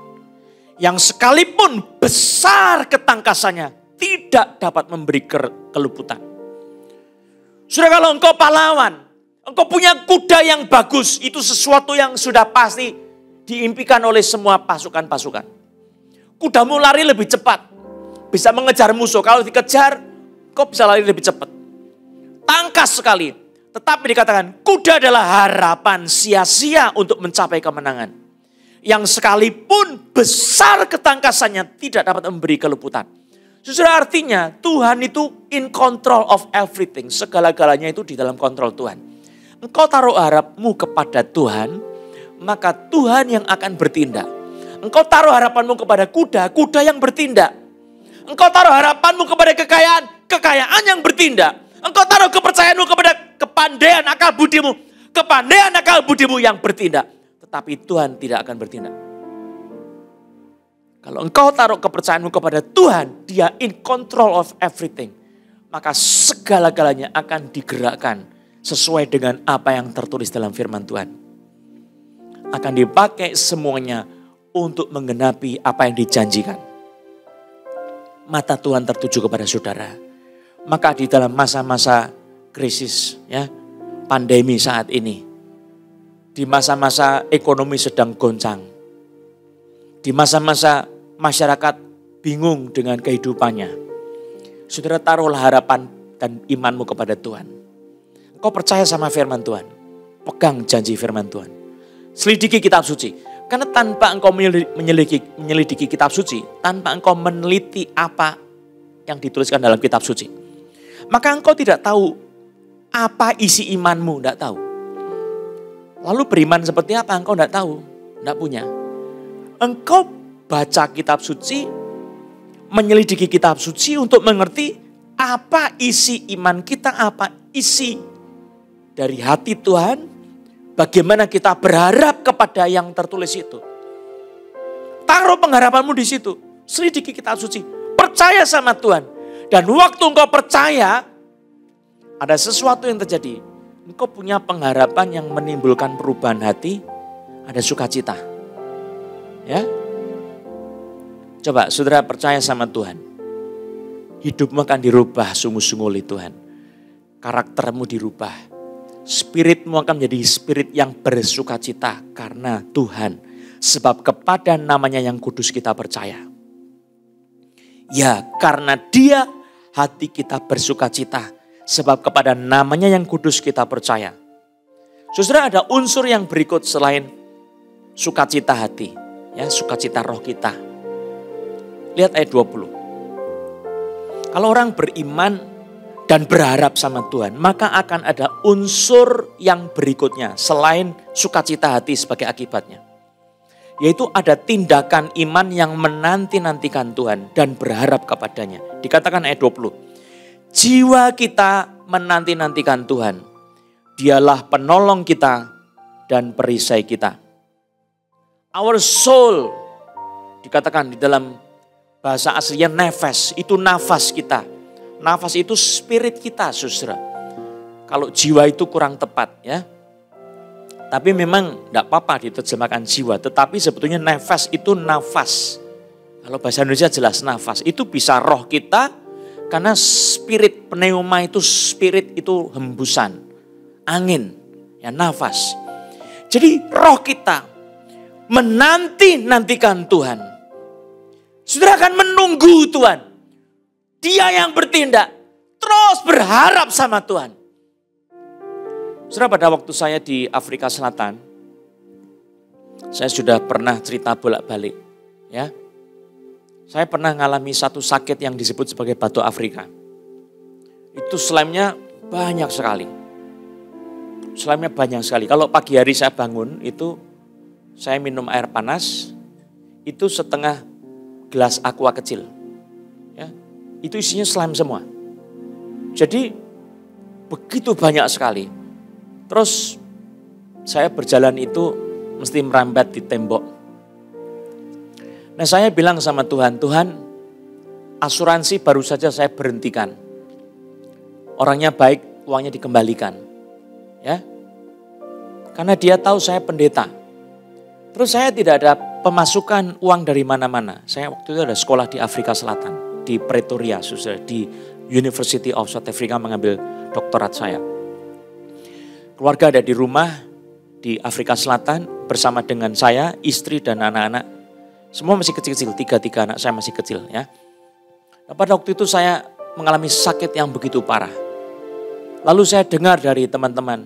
Speaker 2: Yang sekalipun besar ketangkasannya tidak dapat memberi keluputan. Sudah, kalau engkau pahlawan, engkau punya kuda yang bagus, itu sesuatu yang sudah pasti diimpikan oleh semua pasukan-pasukan. Kudamu lari lebih cepat, bisa mengejar musuh. Kalau dikejar, kau bisa lari lebih cepat. Tangkas sekali, tetapi dikatakan kuda adalah harapan sia-sia untuk mencapai kemenangan. Yang sekalipun besar ketangkasannya tidak dapat memberi keluputan. Saudara, artinya Tuhan itu in control of everything. Segala-galanya itu di dalam kontrol Tuhan. Engkau taruh harapmu kepada Tuhan, maka Tuhan yang akan bertindak. Engkau taruh harapanmu kepada kuda, kuda yang bertindak. Engkau taruh harapanmu kepada kekayaan, kekayaan yang bertindak. Engkau taruh kepercayaanmu kepada kepandaian akal budimu, kepandaian akal budimu yang bertindak. Tetapi Tuhan tidak akan bertindak. Kalau engkau taruh kepercayaanmu kepada Tuhan, Dia in control of everything. Maka segala-galanya akan digerakkan sesuai dengan apa yang tertulis dalam firman Tuhan. Akan dipakai semuanya untuk menggenapi apa yang dijanjikan. Mata Tuhan tertuju kepada saudara. Maka di dalam masa-masa krisis, ya, pandemi saat ini, di masa-masa ekonomi sedang goncang, di masa-masa masyarakat bingung dengan kehidupannya, saudara taruhlah harapan dan imanmu kepada Tuhan. Engkau percaya sama firman Tuhan, pegang janji firman Tuhan. Selidiki kitab suci, karena tanpa engkau menyelidiki kitab suci, tanpa engkau meneliti apa yang dituliskan dalam kitab suci, maka engkau tidak tahu apa isi imanmu, tidak tahu. Lalu beriman seperti apa engkau tidak tahu, tidak punya. Engkau baca kitab suci, menyelidiki kitab suci untuk mengerti apa isi iman kita, apa isi dari hati Tuhan, bagaimana kita berharap kepada yang tertulis itu. Taruh pengharapanmu di situ, selidiki kitab suci, percaya sama Tuhan. Dan waktu engkau percaya, ada sesuatu yang terjadi. Engkau punya pengharapan yang menimbulkan perubahan hati, ada sukacita. Ya, coba saudara percaya sama Tuhan. Hidupmu akan dirubah sungguh-sungguh oleh Tuhan. Karaktermu dirubah. Spiritmu akan menjadi spirit yang bersukacita karena Tuhan. Sebab kepada namanya yang kudus kita percaya. Ya, karena Dia hati kita bersukacita. Sebab kepada namanya yang kudus kita percaya. Saudara, ada unsur yang berikut selain sukacita hati. Ya, sukacita roh kita. Lihat ayat 20. Kalau orang beriman dan berharap sama Tuhan, maka akan ada unsur yang berikutnya selain sukacita hati sebagai akibatnya. Yaitu ada tindakan iman yang menanti-nantikan Tuhan dan berharap kepadanya. Dikatakan ayat 20. Jiwa kita menanti-nantikan Tuhan. Dialah penolong kita dan perisai kita. Our soul, dikatakan di dalam bahasa aslinya nefes, itu nafas kita. Nafas itu spirit kita, saudara. Kalau jiwa itu kurang tepat, ya. Tapi memang tidak apa-apa diterjemahkan jiwa. Tetapi sebetulnya nefes itu nafas. Kalau bahasa Indonesia jelas nafas. Itu bisa roh kita, karena spirit pneuma itu spirit itu hembusan. Angin, ya nafas. Jadi roh kita menanti-nantikan Tuhan. Saudara akan menunggu Tuhan. Dia yang bertindak. Terus berharap sama Tuhan. Saudara, pada waktu saya di Afrika Selatan, saya sudah pernah cerita bolak-balik. Ya, saya pernah mengalami satu sakit yang disebut sebagai batu Afrika. Itu slemnya banyak sekali. Slemnya banyak sekali. Kalau pagi hari saya bangun, itu saya minum air panas, itu setengah gelas aqua kecil. Ya, itu isinya slime semua. Jadi begitu banyak sekali. Terus saya berjalan itu mesti merambat di tembok. Nah, saya bilang sama Tuhan, Tuhan, asuransi baru saja saya berhentikan. Orangnya baik, uangnya dikembalikan. Ya. Karena dia tahu saya pendeta. Terus saya tidak ada pemasukan uang dari mana-mana. Saya waktu itu ada sekolah di Afrika Selatan, di Pretoria, di University of South Africa mengambil doktorat saya. Keluarga ada di rumah di Afrika Selatan bersama dengan saya, istri dan anak-anak. Semua masih kecil-kecil, tiga anak saya masih kecil ya. Nah, pada waktu itu saya mengalami sakit yang begitu parah. Lalu saya dengar dari teman-teman,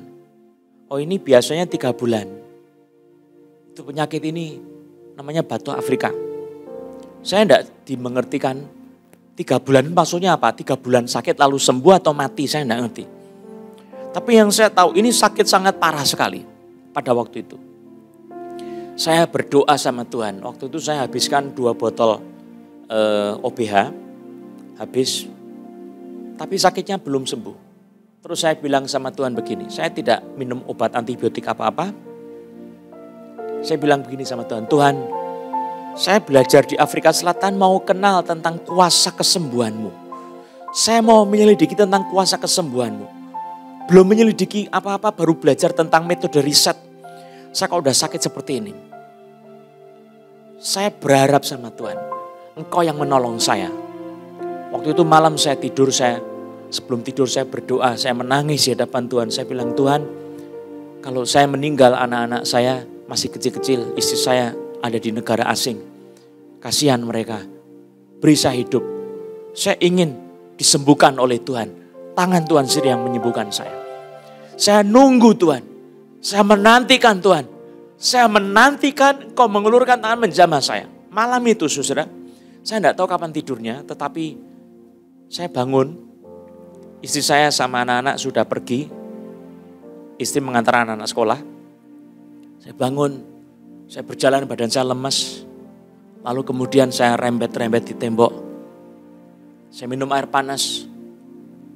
Speaker 2: oh ini biasanya 3 bulan. Itu penyakit ini namanya batu Afrika. Saya tidak dimengertikan 3 bulan maksudnya apa? 3 bulan sakit lalu sembuh atau mati, saya tidak ngerti. Tapi yang saya tahu ini sakit sangat parah sekali pada waktu itu. Saya berdoa sama Tuhan. Waktu itu saya habiskan 2 botol OBH. habis, tapi sakitnya belum sembuh. Terus saya bilang sama Tuhan begini, saya tidak minum obat antibiotik apa-apa. Saya bilang begini sama Tuhan, Tuhan, saya belajar di Afrika Selatan mau kenal tentang kuasa kesembuhan-Mu. Saya mau menyelidiki tentang kuasa kesembuhan-Mu. Belum menyelidiki apa-apa, baru belajar tentang metode riset. Saya kalau udah sakit seperti ini, saya berharap sama Tuhan, Engkau yang menolong saya. Waktu itu malam saya tidur, sebelum tidur saya berdoa, saya menangis di hadapan Tuhan. Saya bilang, Tuhan, kalau saya meninggal anak-anak saya masih kecil-kecil, istri saya ada di negara asing. Kasihan mereka, beri saya hidup. Saya ingin disembuhkan oleh Tuhan. Tangan Tuhan sendiri yang menyembuhkan saya. Saya nunggu Tuhan. Saya menantikan Tuhan. Saya menantikan Engkau mengulurkan tangan menjamah saya. Malam itu saudara, saya tidak tahu kapan tidurnya, tetapi saya bangun. Istri saya sama anak-anak sudah pergi. Istri mengantar anak-anak sekolah. Saya bangun, saya berjalan, badan saya lemas. Lalu kemudian saya rembet-rembet di tembok. Saya minum air panas.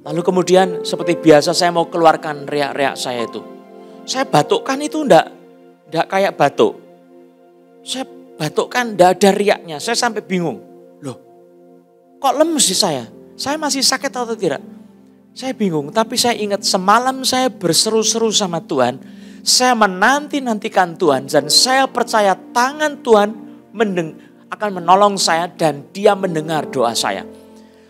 Speaker 2: Lalu kemudian seperti biasa saya mau keluarkan riak-riak saya itu. Saya batukkan itu enggak kayak batuk. Saya batukkan enggak ada riaknya. Saya sampai bingung. Loh, kok lemes sih saya? Saya masih sakit atau tidak? Saya bingung, tapi saya ingat semalam saya berseru-seru sama Tuhan. Saya menanti-nantikan Tuhan dan saya percaya tangan Tuhan akan menolong saya dan Dia mendengar doa saya.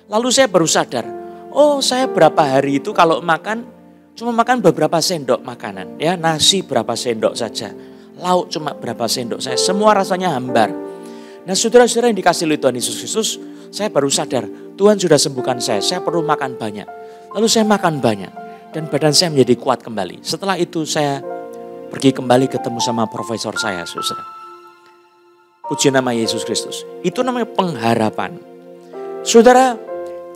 Speaker 2: Lalu saya baru sadar, oh saya berapa hari itu kalau makan cuma makan beberapa sendok makanan. Ya, nasi berapa sendok saja, lauk cuma berapa sendok saya, semua rasanya hambar. Nah saudara-saudara yang dikasihi oleh Tuhan Yesus Kristus, saya baru sadar Tuhan sudah sembuhkan saya perlu makan banyak. Lalu saya makan banyak dan badan saya menjadi kuat kembali. Setelah itu saya pergi kembali ketemu sama profesor saya, saudara. Puji nama Yesus Kristus. Itu namanya pengharapan. Saudara,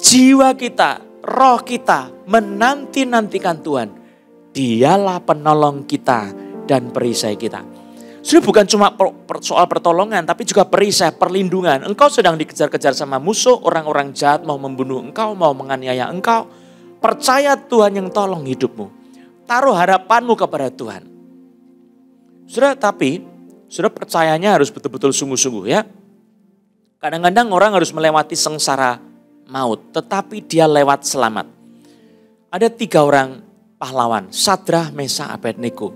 Speaker 2: jiwa kita, roh kita menanti-nantikan Tuhan. Dialah penolong kita dan perisai kita. Sudah bukan cuma soal pertolongan, tapi juga perisai, perlindungan. Engkau sedang dikejar-kejar sama musuh, orang-orang jahat mau membunuh engkau, mau menganiaya engkau. Percaya Tuhan yang tolong hidupmu. Taruh harapanmu kepada Tuhan. Saudara, tapi saudara percayanya harus betul-betul sungguh-sungguh ya. Kadang-kadang orang harus melewati sengsara maut, tetapi dia lewat selamat. Ada 3 orang pahlawan, Sadrah, Mesakh, Abednego.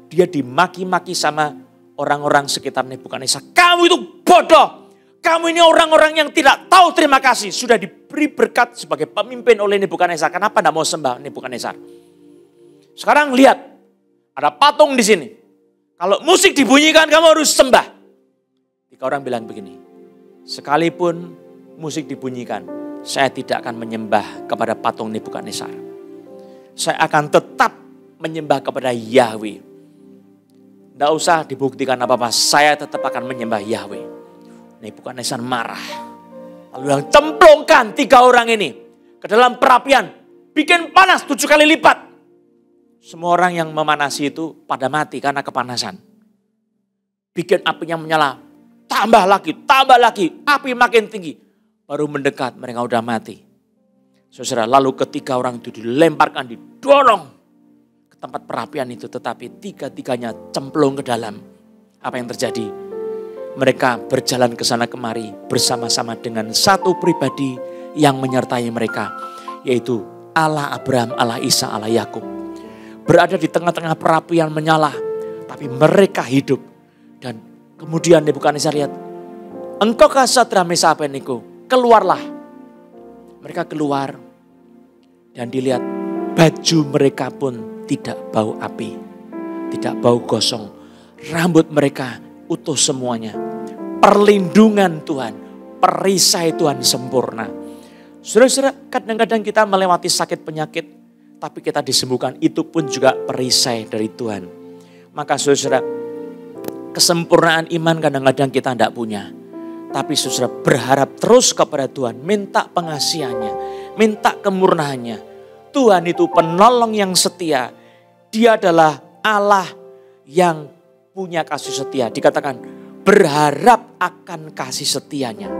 Speaker 2: Dia dimaki-maki sama orang-orang sekitar Nebukadnezar. Kamu itu bodoh. Kamu ini orang-orang yang tidak tahu terima kasih. Sudah diberi berkat sebagai pemimpin oleh Nebukadnezar. Kenapa tidak mau sembah Nebukadnezar? Sekarang lihat, ada patung di sini. Kalau musik dibunyikan kamu harus sembah. 3 orang bilang begini, sekalipun musik dibunyikan, saya tidak akan menyembah kepada patung Nebukadnezar. Saya akan tetap menyembah kepada Yahweh. Tidak usah dibuktikan apa-apa, saya tetap akan menyembah Yahweh. Nebukadnezar marah. Lalu yang cemplungkan 3 orang ini ke dalam perapian, bikin panas 7 kali lipat. Semua orang yang memanasi itu pada mati karena kepanasan. Bikin apinya menyala, tambah lagi, api makin tinggi. Baru mendekat, mereka udah mati. Saudara, lalu ketiga orang itu dilemparkan, didorong ke tempat perapian itu. Tetapi 3-tiganya cemplung ke dalam. Apa yang terjadi? Mereka berjalan ke sana kemari bersama-sama dengan satu pribadi yang menyertai mereka. Yaitu Allah Abraham, Allah Ishak, Allah Yakub. Berada di tengah-tengah perapian menyala. Tapi mereka hidup. Dan kemudian Nebukadnezar lihat. Engkaukah Sadrah, Mesakh, Abednego? Keluarlah. Mereka keluar. Dan dilihat baju mereka pun tidak bau api. Tidak bau gosong. Rambut mereka utuh semuanya. Perlindungan Tuhan. Perisai Tuhan sempurna. Saudara-saudara, kadang-kadang kita melewati sakit penyakit. Tapi kita disembuhkan, itu pun juga perisai dari Tuhan. Maka saudara, kesempurnaan iman kadang-kadang kita tidak punya. Tapi saudara berharap terus kepada Tuhan. Minta pengasihannya, minta kemurnaannya. Tuhan itu penolong yang setia. Dia adalah Allah yang punya kasih setia. Dikatakan berharap akan kasih setianya.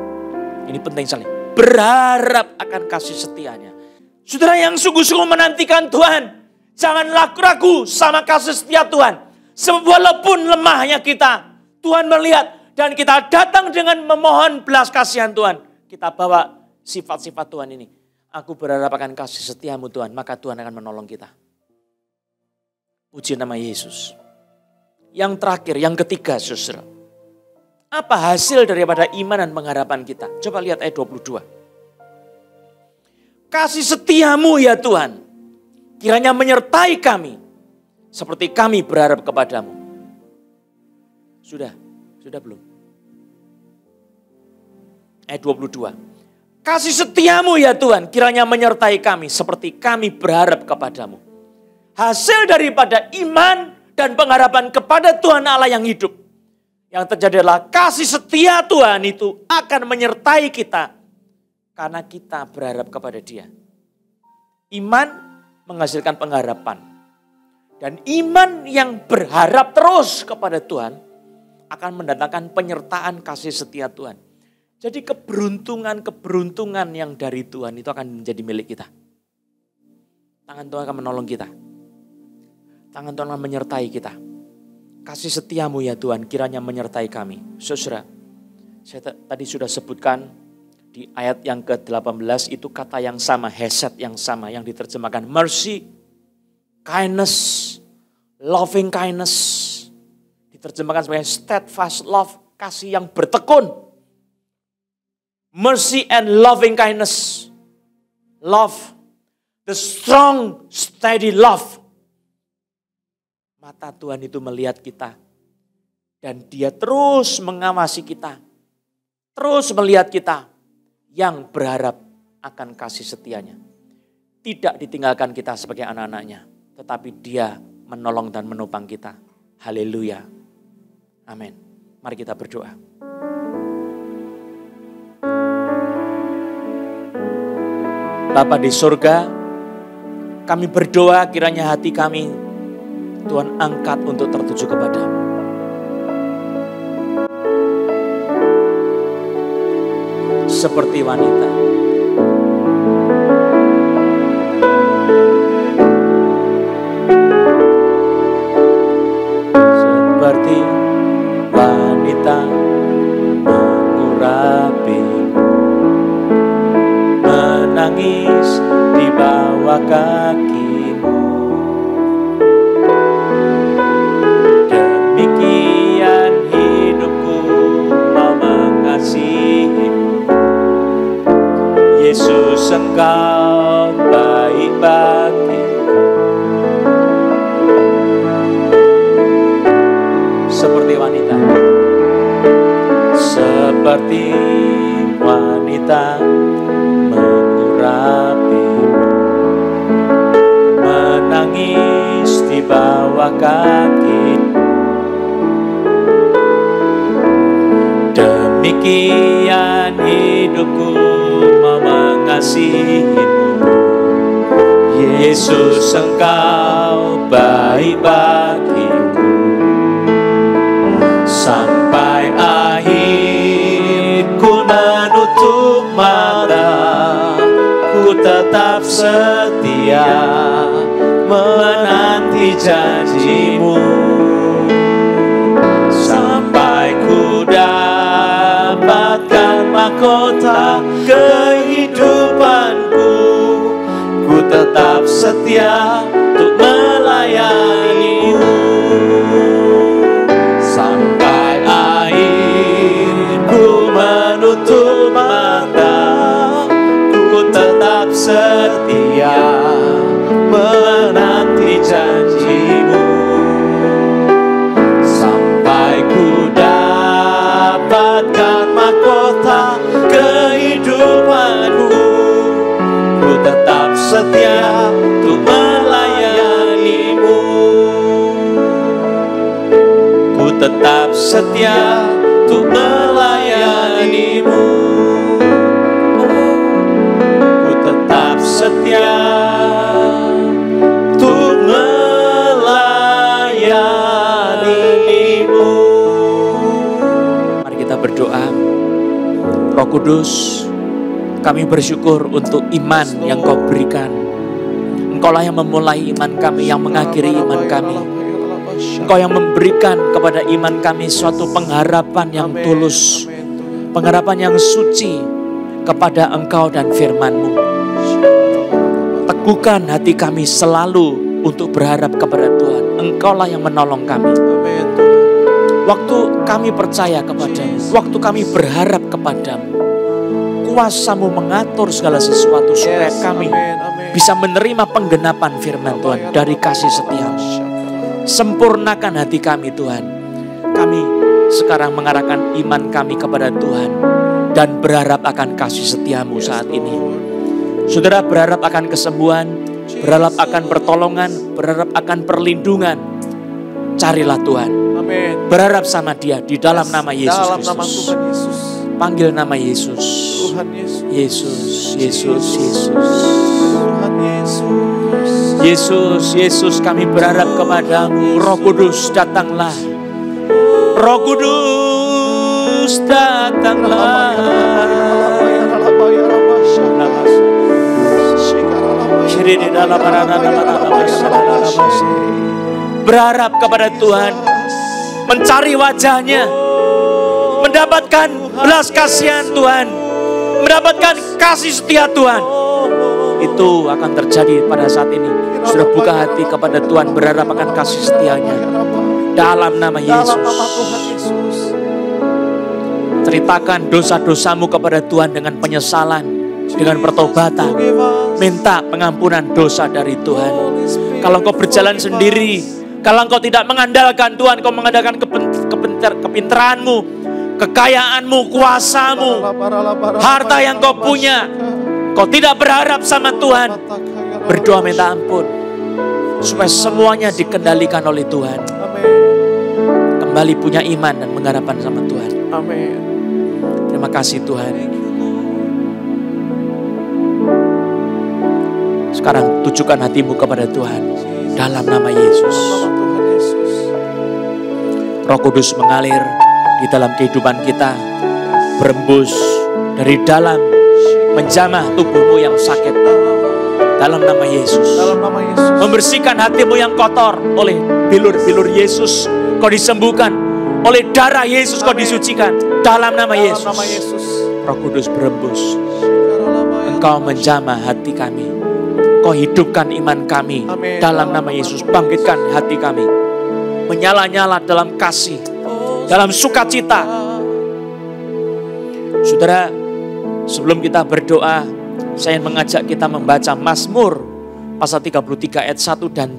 Speaker 2: Ini penting sekali. berharap akan kasih setianya. Saudara yang sungguh-sungguh menantikan Tuhan, jangan ragu sama kasih setia Tuhan. Sebab walaupun lemahnya kita, Tuhan melihat dan kita datang dengan memohon belas kasihan Tuhan. Kita bawa sifat-sifat Tuhan ini. Aku berharap akan kasih setiamu Tuhan, maka Tuhan akan menolong kita. Puji nama Yesus. Yang terakhir, yang ketiga saudara. Apa hasil daripada iman dan pengharapan kita? Coba lihat ayat 22. Kasih setiamu ya Tuhan, kiranya menyertai kami, seperti kami berharap kepadamu. Sudah belum? Ayat 22. Kasih setiamu ya Tuhan, kiranya menyertai kami, seperti kami berharap kepadamu. Hasil daripada iman dan pengharapan kepada Tuhan Allah yang hidup. Yang terjadi adalah kasih setia Tuhan itu akan menyertai kita. Karena kita berharap kepada Dia. Iman menghasilkan pengharapan. Dan iman yang berharap terus kepada Tuhan akan mendatangkan penyertaan kasih setia Tuhan. Jadi keberuntungan yang dari Tuhan itu akan menjadi milik kita. Tangan Tuhan akan menolong kita. Tangan Tuhan akan menyertai kita. Kasih setiamu ya Tuhan kiranya menyertai kami. Saudara, saya tadi sudah sebutkan di ayat yang ke-18 itu kata yang sama, hesed yang sama yang diterjemahkan mercy, kindness, loving kindness. Diterjemahkan sebagai steadfast love, kasih yang bertekun. Mercy and loving kindness. Love, the strong steady love. Mata Tuhan itu melihat kita. Dan Dia terus mengawasi kita. Terus melihat kita. Yang berharap akan kasih setianya. Tidak ditinggalkan kita sebagai anak-anaknya. Tetapi Dia menolong dan menopang kita. Haleluya. Amin. Mari kita berdoa. Bapa di surga, kami berdoa kiranya hati kami Tuhan angkat untuk tertuju kepada-Mu. Seperti wanita. Seperti wanita mengurapi, menangis di bawah kaki-Mu. Demikian hidupku mau mengasihi-Mu. Yesus, Engkau baik bagiku. Seperti wanita. Seperti wanita mengurapi, menangis di bawah kaki. Demikian hidupku mau mengasihi-Mu. Yesus, Engkau baik bagiku. Sampai akhir ku menutup mata, ku tetap setia menanti janji-Mu. Sampai ku dapatkan mahkota kehidupanku, ku tetap setia untuk melayani-Mu. Sampai akhir ku menutup mata, ku tetap setia menanti janji-Mu. Sampai ku dapatkan mahkota kehidupanku, ku tetap setia untuk melayani-Mu. Ku tetap setia untuk melayani-Mu. Ku tetap setia untuk melayani-Mu. Mari kita berdoa. Roh Kudus, Kami bersyukur untuk iman yang Kau berikan. Engkaulah yang memulai iman kami, yang mengakhiri iman kami. Engkau yang memberikan kepada iman kami suatu pengharapan yang tulus, pengharapan yang suci kepada Engkau dan firman-Mu. Teguhkan hati kami selalu untuk berharap kepada Tuhan. Engkaulah yang menolong kami. Waktu kami percaya kepadamu, waktu kami berharap kepadamu, kuasa-Mu mengatur segala sesuatu supaya kami bisa menerima penggenapan firman Tuhan dari kasih setia-Mu. Sempurnakan hati kami Tuhan. Kami sekarang mengarahkan iman kami kepada Tuhan dan berharap akan kasih setia-Mu saat ini. Saudara berharap akan kesembuhan, berharap akan pertolongan, berharap akan perlindungan. Carilah Tuhan. Berharap sama Dia di dalam nama Yesus Kristus. Panggil nama Yesus. Yesus, Yesus, Yesus. Yesus, Yesus, kami berharap kepadamu. Roh Kudus datanglah. Roh Kudus datanglah. Berharap kepada Tuhan, mencari wajah-Nya, mendapatkan belas kasihan Tuhan, mendapatkan kasih setia Tuhan. Itu akan terjadi pada saat ini. Sudah buka hati kepada Tuhan, berharap akan kasih setia-Nya dalam nama Yesus. Ceritakan dosa-dosamu kepada Tuhan dengan penyesalan, dengan pertobatan. Minta pengampunan dosa dari Tuhan. Kalau engkau berjalan sendiri, kalau engkau tidak mengandalkan Tuhan, engkau mengandalkan kepintaranmu, kekayaanmu, kuasamu, harta yang kau punya, kau tidak berharap sama Tuhan, berdoa minta ampun supaya semuanya dikendalikan oleh Tuhan. Kembali punya iman dan pengharapan sama Tuhan.
Speaker 1: Amin.
Speaker 2: Terima kasih Tuhan. Sekarang tujukan hatimu kepada Tuhan dalam nama Yesus. Roh Kudus mengalir di dalam kehidupan kita, berembus dari dalam, menjamah tubuhmu yang sakit dalam nama Yesus. Membersihkan hatimu yang kotor oleh bilur-bilur Yesus. Kau disembuhkan oleh darah Yesus, kau disucikan dalam nama Yesus. Roh Kudus berembus. Engkau menjamah hati kami. Kau hidupkan iman kami dalam nama Yesus. Bangkitkan hati kami, menyala-nyala dalam kasih, dalam sukacita. Saudara, sebelum kita berdoa, saya mengajak kita membaca Mazmur pasal 33 ayat 1 dan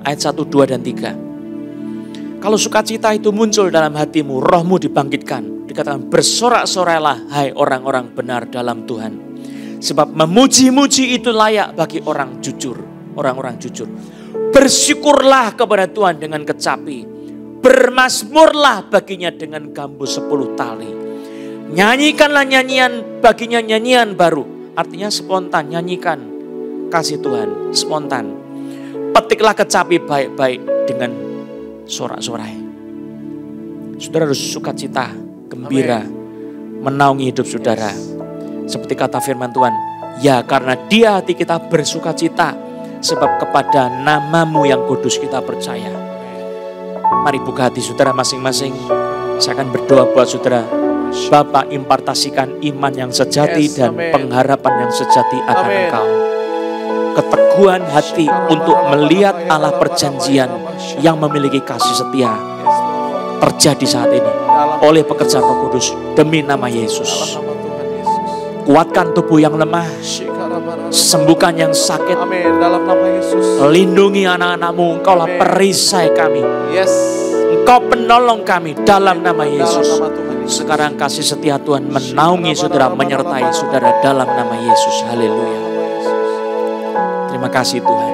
Speaker 2: ayat 1, 2 dan 3. Kalau sukacita itu muncul dalam hatimu, rohmu dibangkitkan. Dikatakan bersorak-sorailah hai orang-orang benar dalam Tuhan. Sebab memuji-muji itu layak bagi orang jujur, orang-orang jujur. Bersyukurlah kepada Tuhan dengan kecapi. Bermazmurlah baginya dengan gambu 10 tali. Nyanyikanlah nyanyian baginya, nyanyian baru. Artinya spontan, nyanyikan kasih Tuhan, spontan. Petiklah kecapi baik-baik dengan sorak-sorai. Saudara harus sukacita, gembira, menaungi hidup saudara. Seperti kata firman Tuhan, ya karena Dia hati kita bersukacita, sebab kepada nama-Mu yang kudus kita percaya. Mari buka hati saudara masing-masing. Saya akan berdoa buat saudara. Bapa, impartasikan iman yang sejati dan pengharapan yang sejati akan Engkau. Keteguhan hati untuk melihat Allah perjanjian yang memiliki kasih setia terjadi saat ini oleh pekerjaan Roh Kudus demi nama Yesus. Kuatkan tubuh yang lemah, sembuhkan yang sakit.
Speaker 1: Amin. Dalam nama Yesus.
Speaker 2: Lindungi anak-anak-Mu. Engkaulah perisai kami.
Speaker 1: Yes.
Speaker 2: Engkau penolong kami dalam nama Yesus. Sekarang kasih setia Tuhan menaungi saudara, menyertai saudara dalam nama Yesus. Haleluya. Terima kasih Tuhan.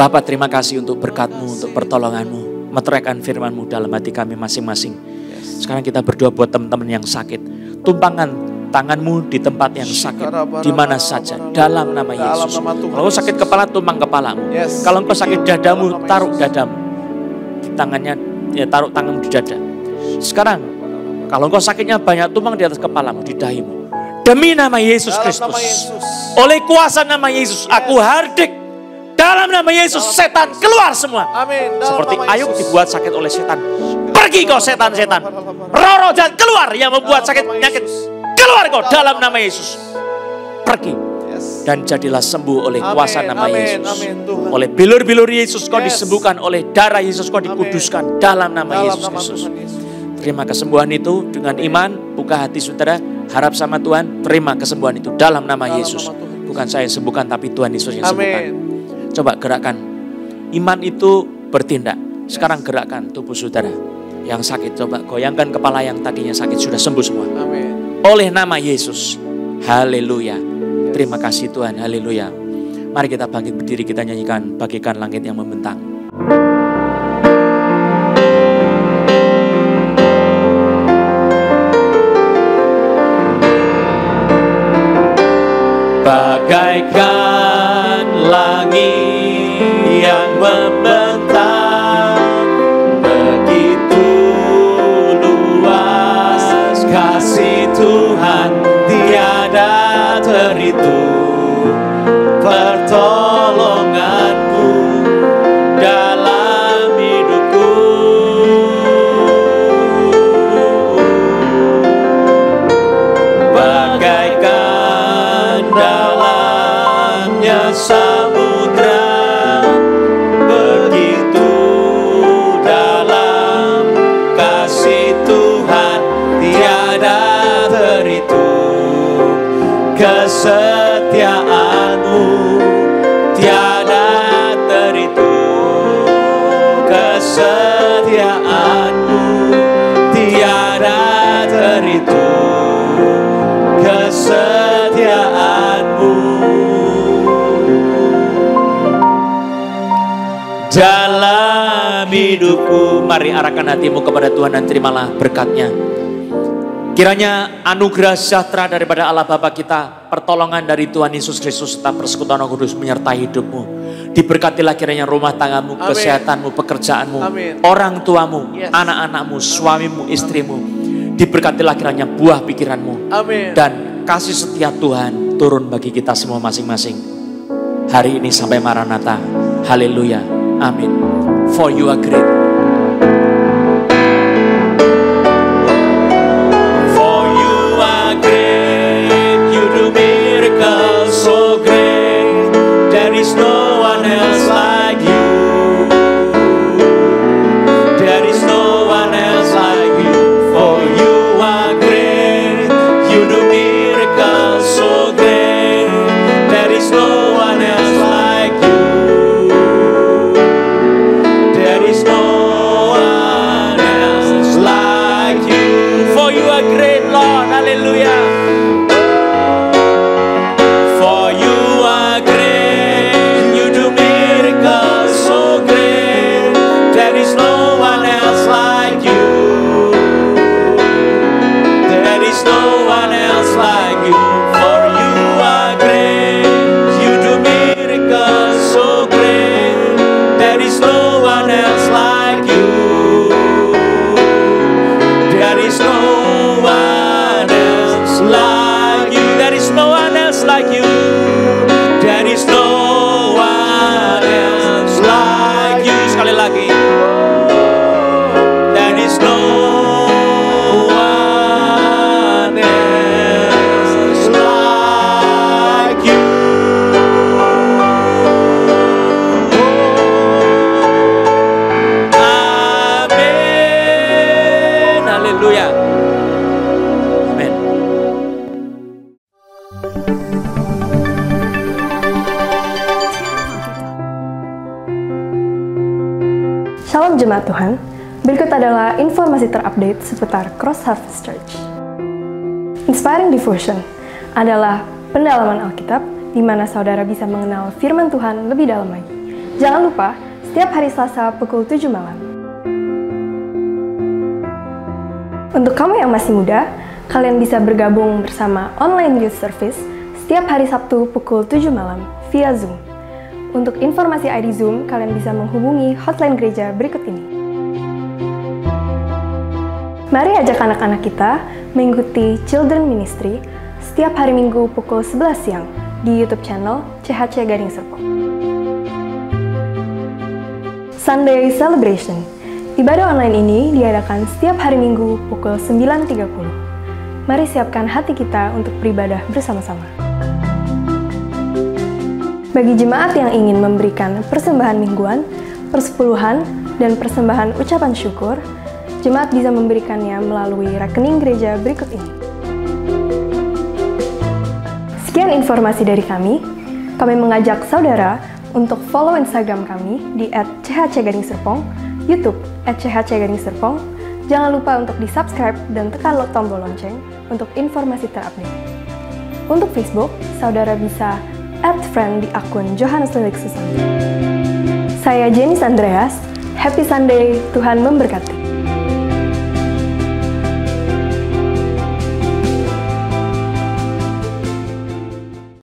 Speaker 2: Bapa, terima kasih untuk berkat-Mu, untuk pertolongan-Mu. Meteraikan firman-Mu dalam hati kami masing-masing. Sekarang kita berdoa buat teman-teman yang sakit. Tumpangkan tangan-Mu di tempat yang sakit, di mana saja, dalam nama Yesus. Kalau sakit kepala, tumpang kepalamu. Kalau engkau sakit dadamu, taruh dadamu di tangannya, ya taruh tanganmu di dada. Sekarang, kalau engkau sakitnya banyak, tumpang di atas kepalamu, di dahimu. Demi nama Yesus
Speaker 1: Dalam
Speaker 2: Kristus.
Speaker 1: nama Yesus.
Speaker 2: Oleh kuasa nama Yesus, aku hardik. Dalam nama Yesus, setan keluar semua.
Speaker 1: Amin. Dalam
Speaker 2: Seperti
Speaker 1: nama
Speaker 2: Ayub
Speaker 1: Yesus.
Speaker 2: dibuat sakit oleh setan. Pergi kau setan-setan. Roh-roh jahat keluar yang membuat sakit penyakit. Keluar kau dalam nama Yesus. Pergi.
Speaker 1: Yes.
Speaker 2: Dan jadilah sembuh oleh kuasa
Speaker 1: Amin,
Speaker 2: nama
Speaker 1: amin,
Speaker 2: Yesus.
Speaker 1: amin, Tuhan.
Speaker 2: Oleh bilur-bilur Yesus kau
Speaker 1: Yes.
Speaker 2: disembuhkan. Oleh darah Yesus kau dikuduskan. Dalam nama
Speaker 1: Dalam
Speaker 2: Yesus
Speaker 1: nama
Speaker 2: Kristus.
Speaker 1: Tuhan Yesus.
Speaker 2: Terima kesembuhan itu dengan iman. Buka hati saudara. Harap sama Tuhan. Terima kesembuhan itu dalam nama
Speaker 1: Dalam
Speaker 2: Yesus.
Speaker 1: nama Tuhan Yesus.
Speaker 2: Bukan saya yang sembuhkan, tapi Tuhan Yesus yang sembuhkan.
Speaker 1: Amin.
Speaker 2: Coba gerakkan. Iman itu bertindak. Sekarang gerakkan tubuh saudara yang sakit. Coba goyangkan kepala yang tadinya sakit. Sudah sembuh semua.
Speaker 1: Amin.
Speaker 2: Oleh nama Yesus. Haleluya. Terima kasih Tuhan. Haleluya. Mari kita bangkit berdiri, kita nyanyikan Bagaikan Langit yang Membentang. Bagaikan langit yang membentang, begitu luas kasih Tuhan, tiada terhitung pertolonganmu dalam hidupku. Bagaikan dalamnya samudra, begitu dalam kasih Tuhan, tiada terhitung kesetiaanmu, tiada terhitung kesetiaanmu, tiada terhitung kesetiaanmu. Dalam hidupku, mari arahkan hatimu kepada Tuhan dan terimalah berkat-Nya. Kiranya anugerah sejahtera daripada Allah Bapa kita, pertolongan dari Tuhan Yesus Kristus serta persekutuan Roh Kudus menyertai hidupmu. Diberkatilah kiranya rumah tanggamu,
Speaker 1: Amin.
Speaker 2: kesehatanmu, pekerjaanmu,
Speaker 1: Amin.
Speaker 2: orang tuamu,
Speaker 1: Yes.
Speaker 2: anak-anakmu, suamimu, istrimu. Diberkatilah kiranya buah pikiranmu.
Speaker 1: Amin.
Speaker 2: Dan kasih setia Tuhan turun bagi kita semua masing-masing. Hari ini sampai Maranatha. Haleluya. Amin. For you are great. For you are great. You do miracles so great. There is no one else like you. There is no one else like you. For you are great. You do miracles so great. There is no one else like you. There is no one else like you. For you are great, Lord. Hallelujah. For you are great. You do miracles so great. There is no one else like you. There is no one else like you. For you are great. You do miracles so great. There is no one else like you. There is no one else like you. There is no one else like you. There is no one else like you. Sekali lagi. There is no one else like you. Amin. Haleluya. Amin.
Speaker 3: Shalom Jemaat Tuhan, berikut adalah informasi terupdate seputar Cross Harvest Church. Inspiring Devotion adalah pendalaman Alkitab di mana saudara bisa mengenal firman Tuhan lebih dalam lagi. Jangan lupa, setiap hari Selasa pukul 7 malam. Untuk kamu yang masih muda, kalian bisa bergabung bersama online youth service setiap hari Sabtu pukul 7 malam via Zoom. Untuk informasi ID Zoom, kalian bisa menghubungi hotline gereja berikut ini. Mari ajak anak-anak kita mengikuti Children Ministry setiap hari Minggu pukul 11 siang di YouTube channel CHC Gading Serpong. Sunday Celebration. Ibadah online ini diadakan setiap hari Minggu pukul 9.30. Mari siapkan hati kita untuk beribadah bersama-sama. Bagi jemaat yang ingin memberikan persembahan mingguan, persepuluhan, dan persembahan ucapan syukur, jemaat bisa memberikannya melalui rekening gereja berikut ini. Sekian informasi dari kami mengajak saudara untuk follow Instagram kami di @chcgadingserpong, YouTube @chcgadingserpong. Jangan lupa untuk di-subscribe dan tekan tombol lonceng untuk informasi terupdate. Untuk Facebook, saudara bisa add friend di akun Johannes Lilik Susanto. Saya Jenis Andreas, Happy Sunday, Tuhan memberkati.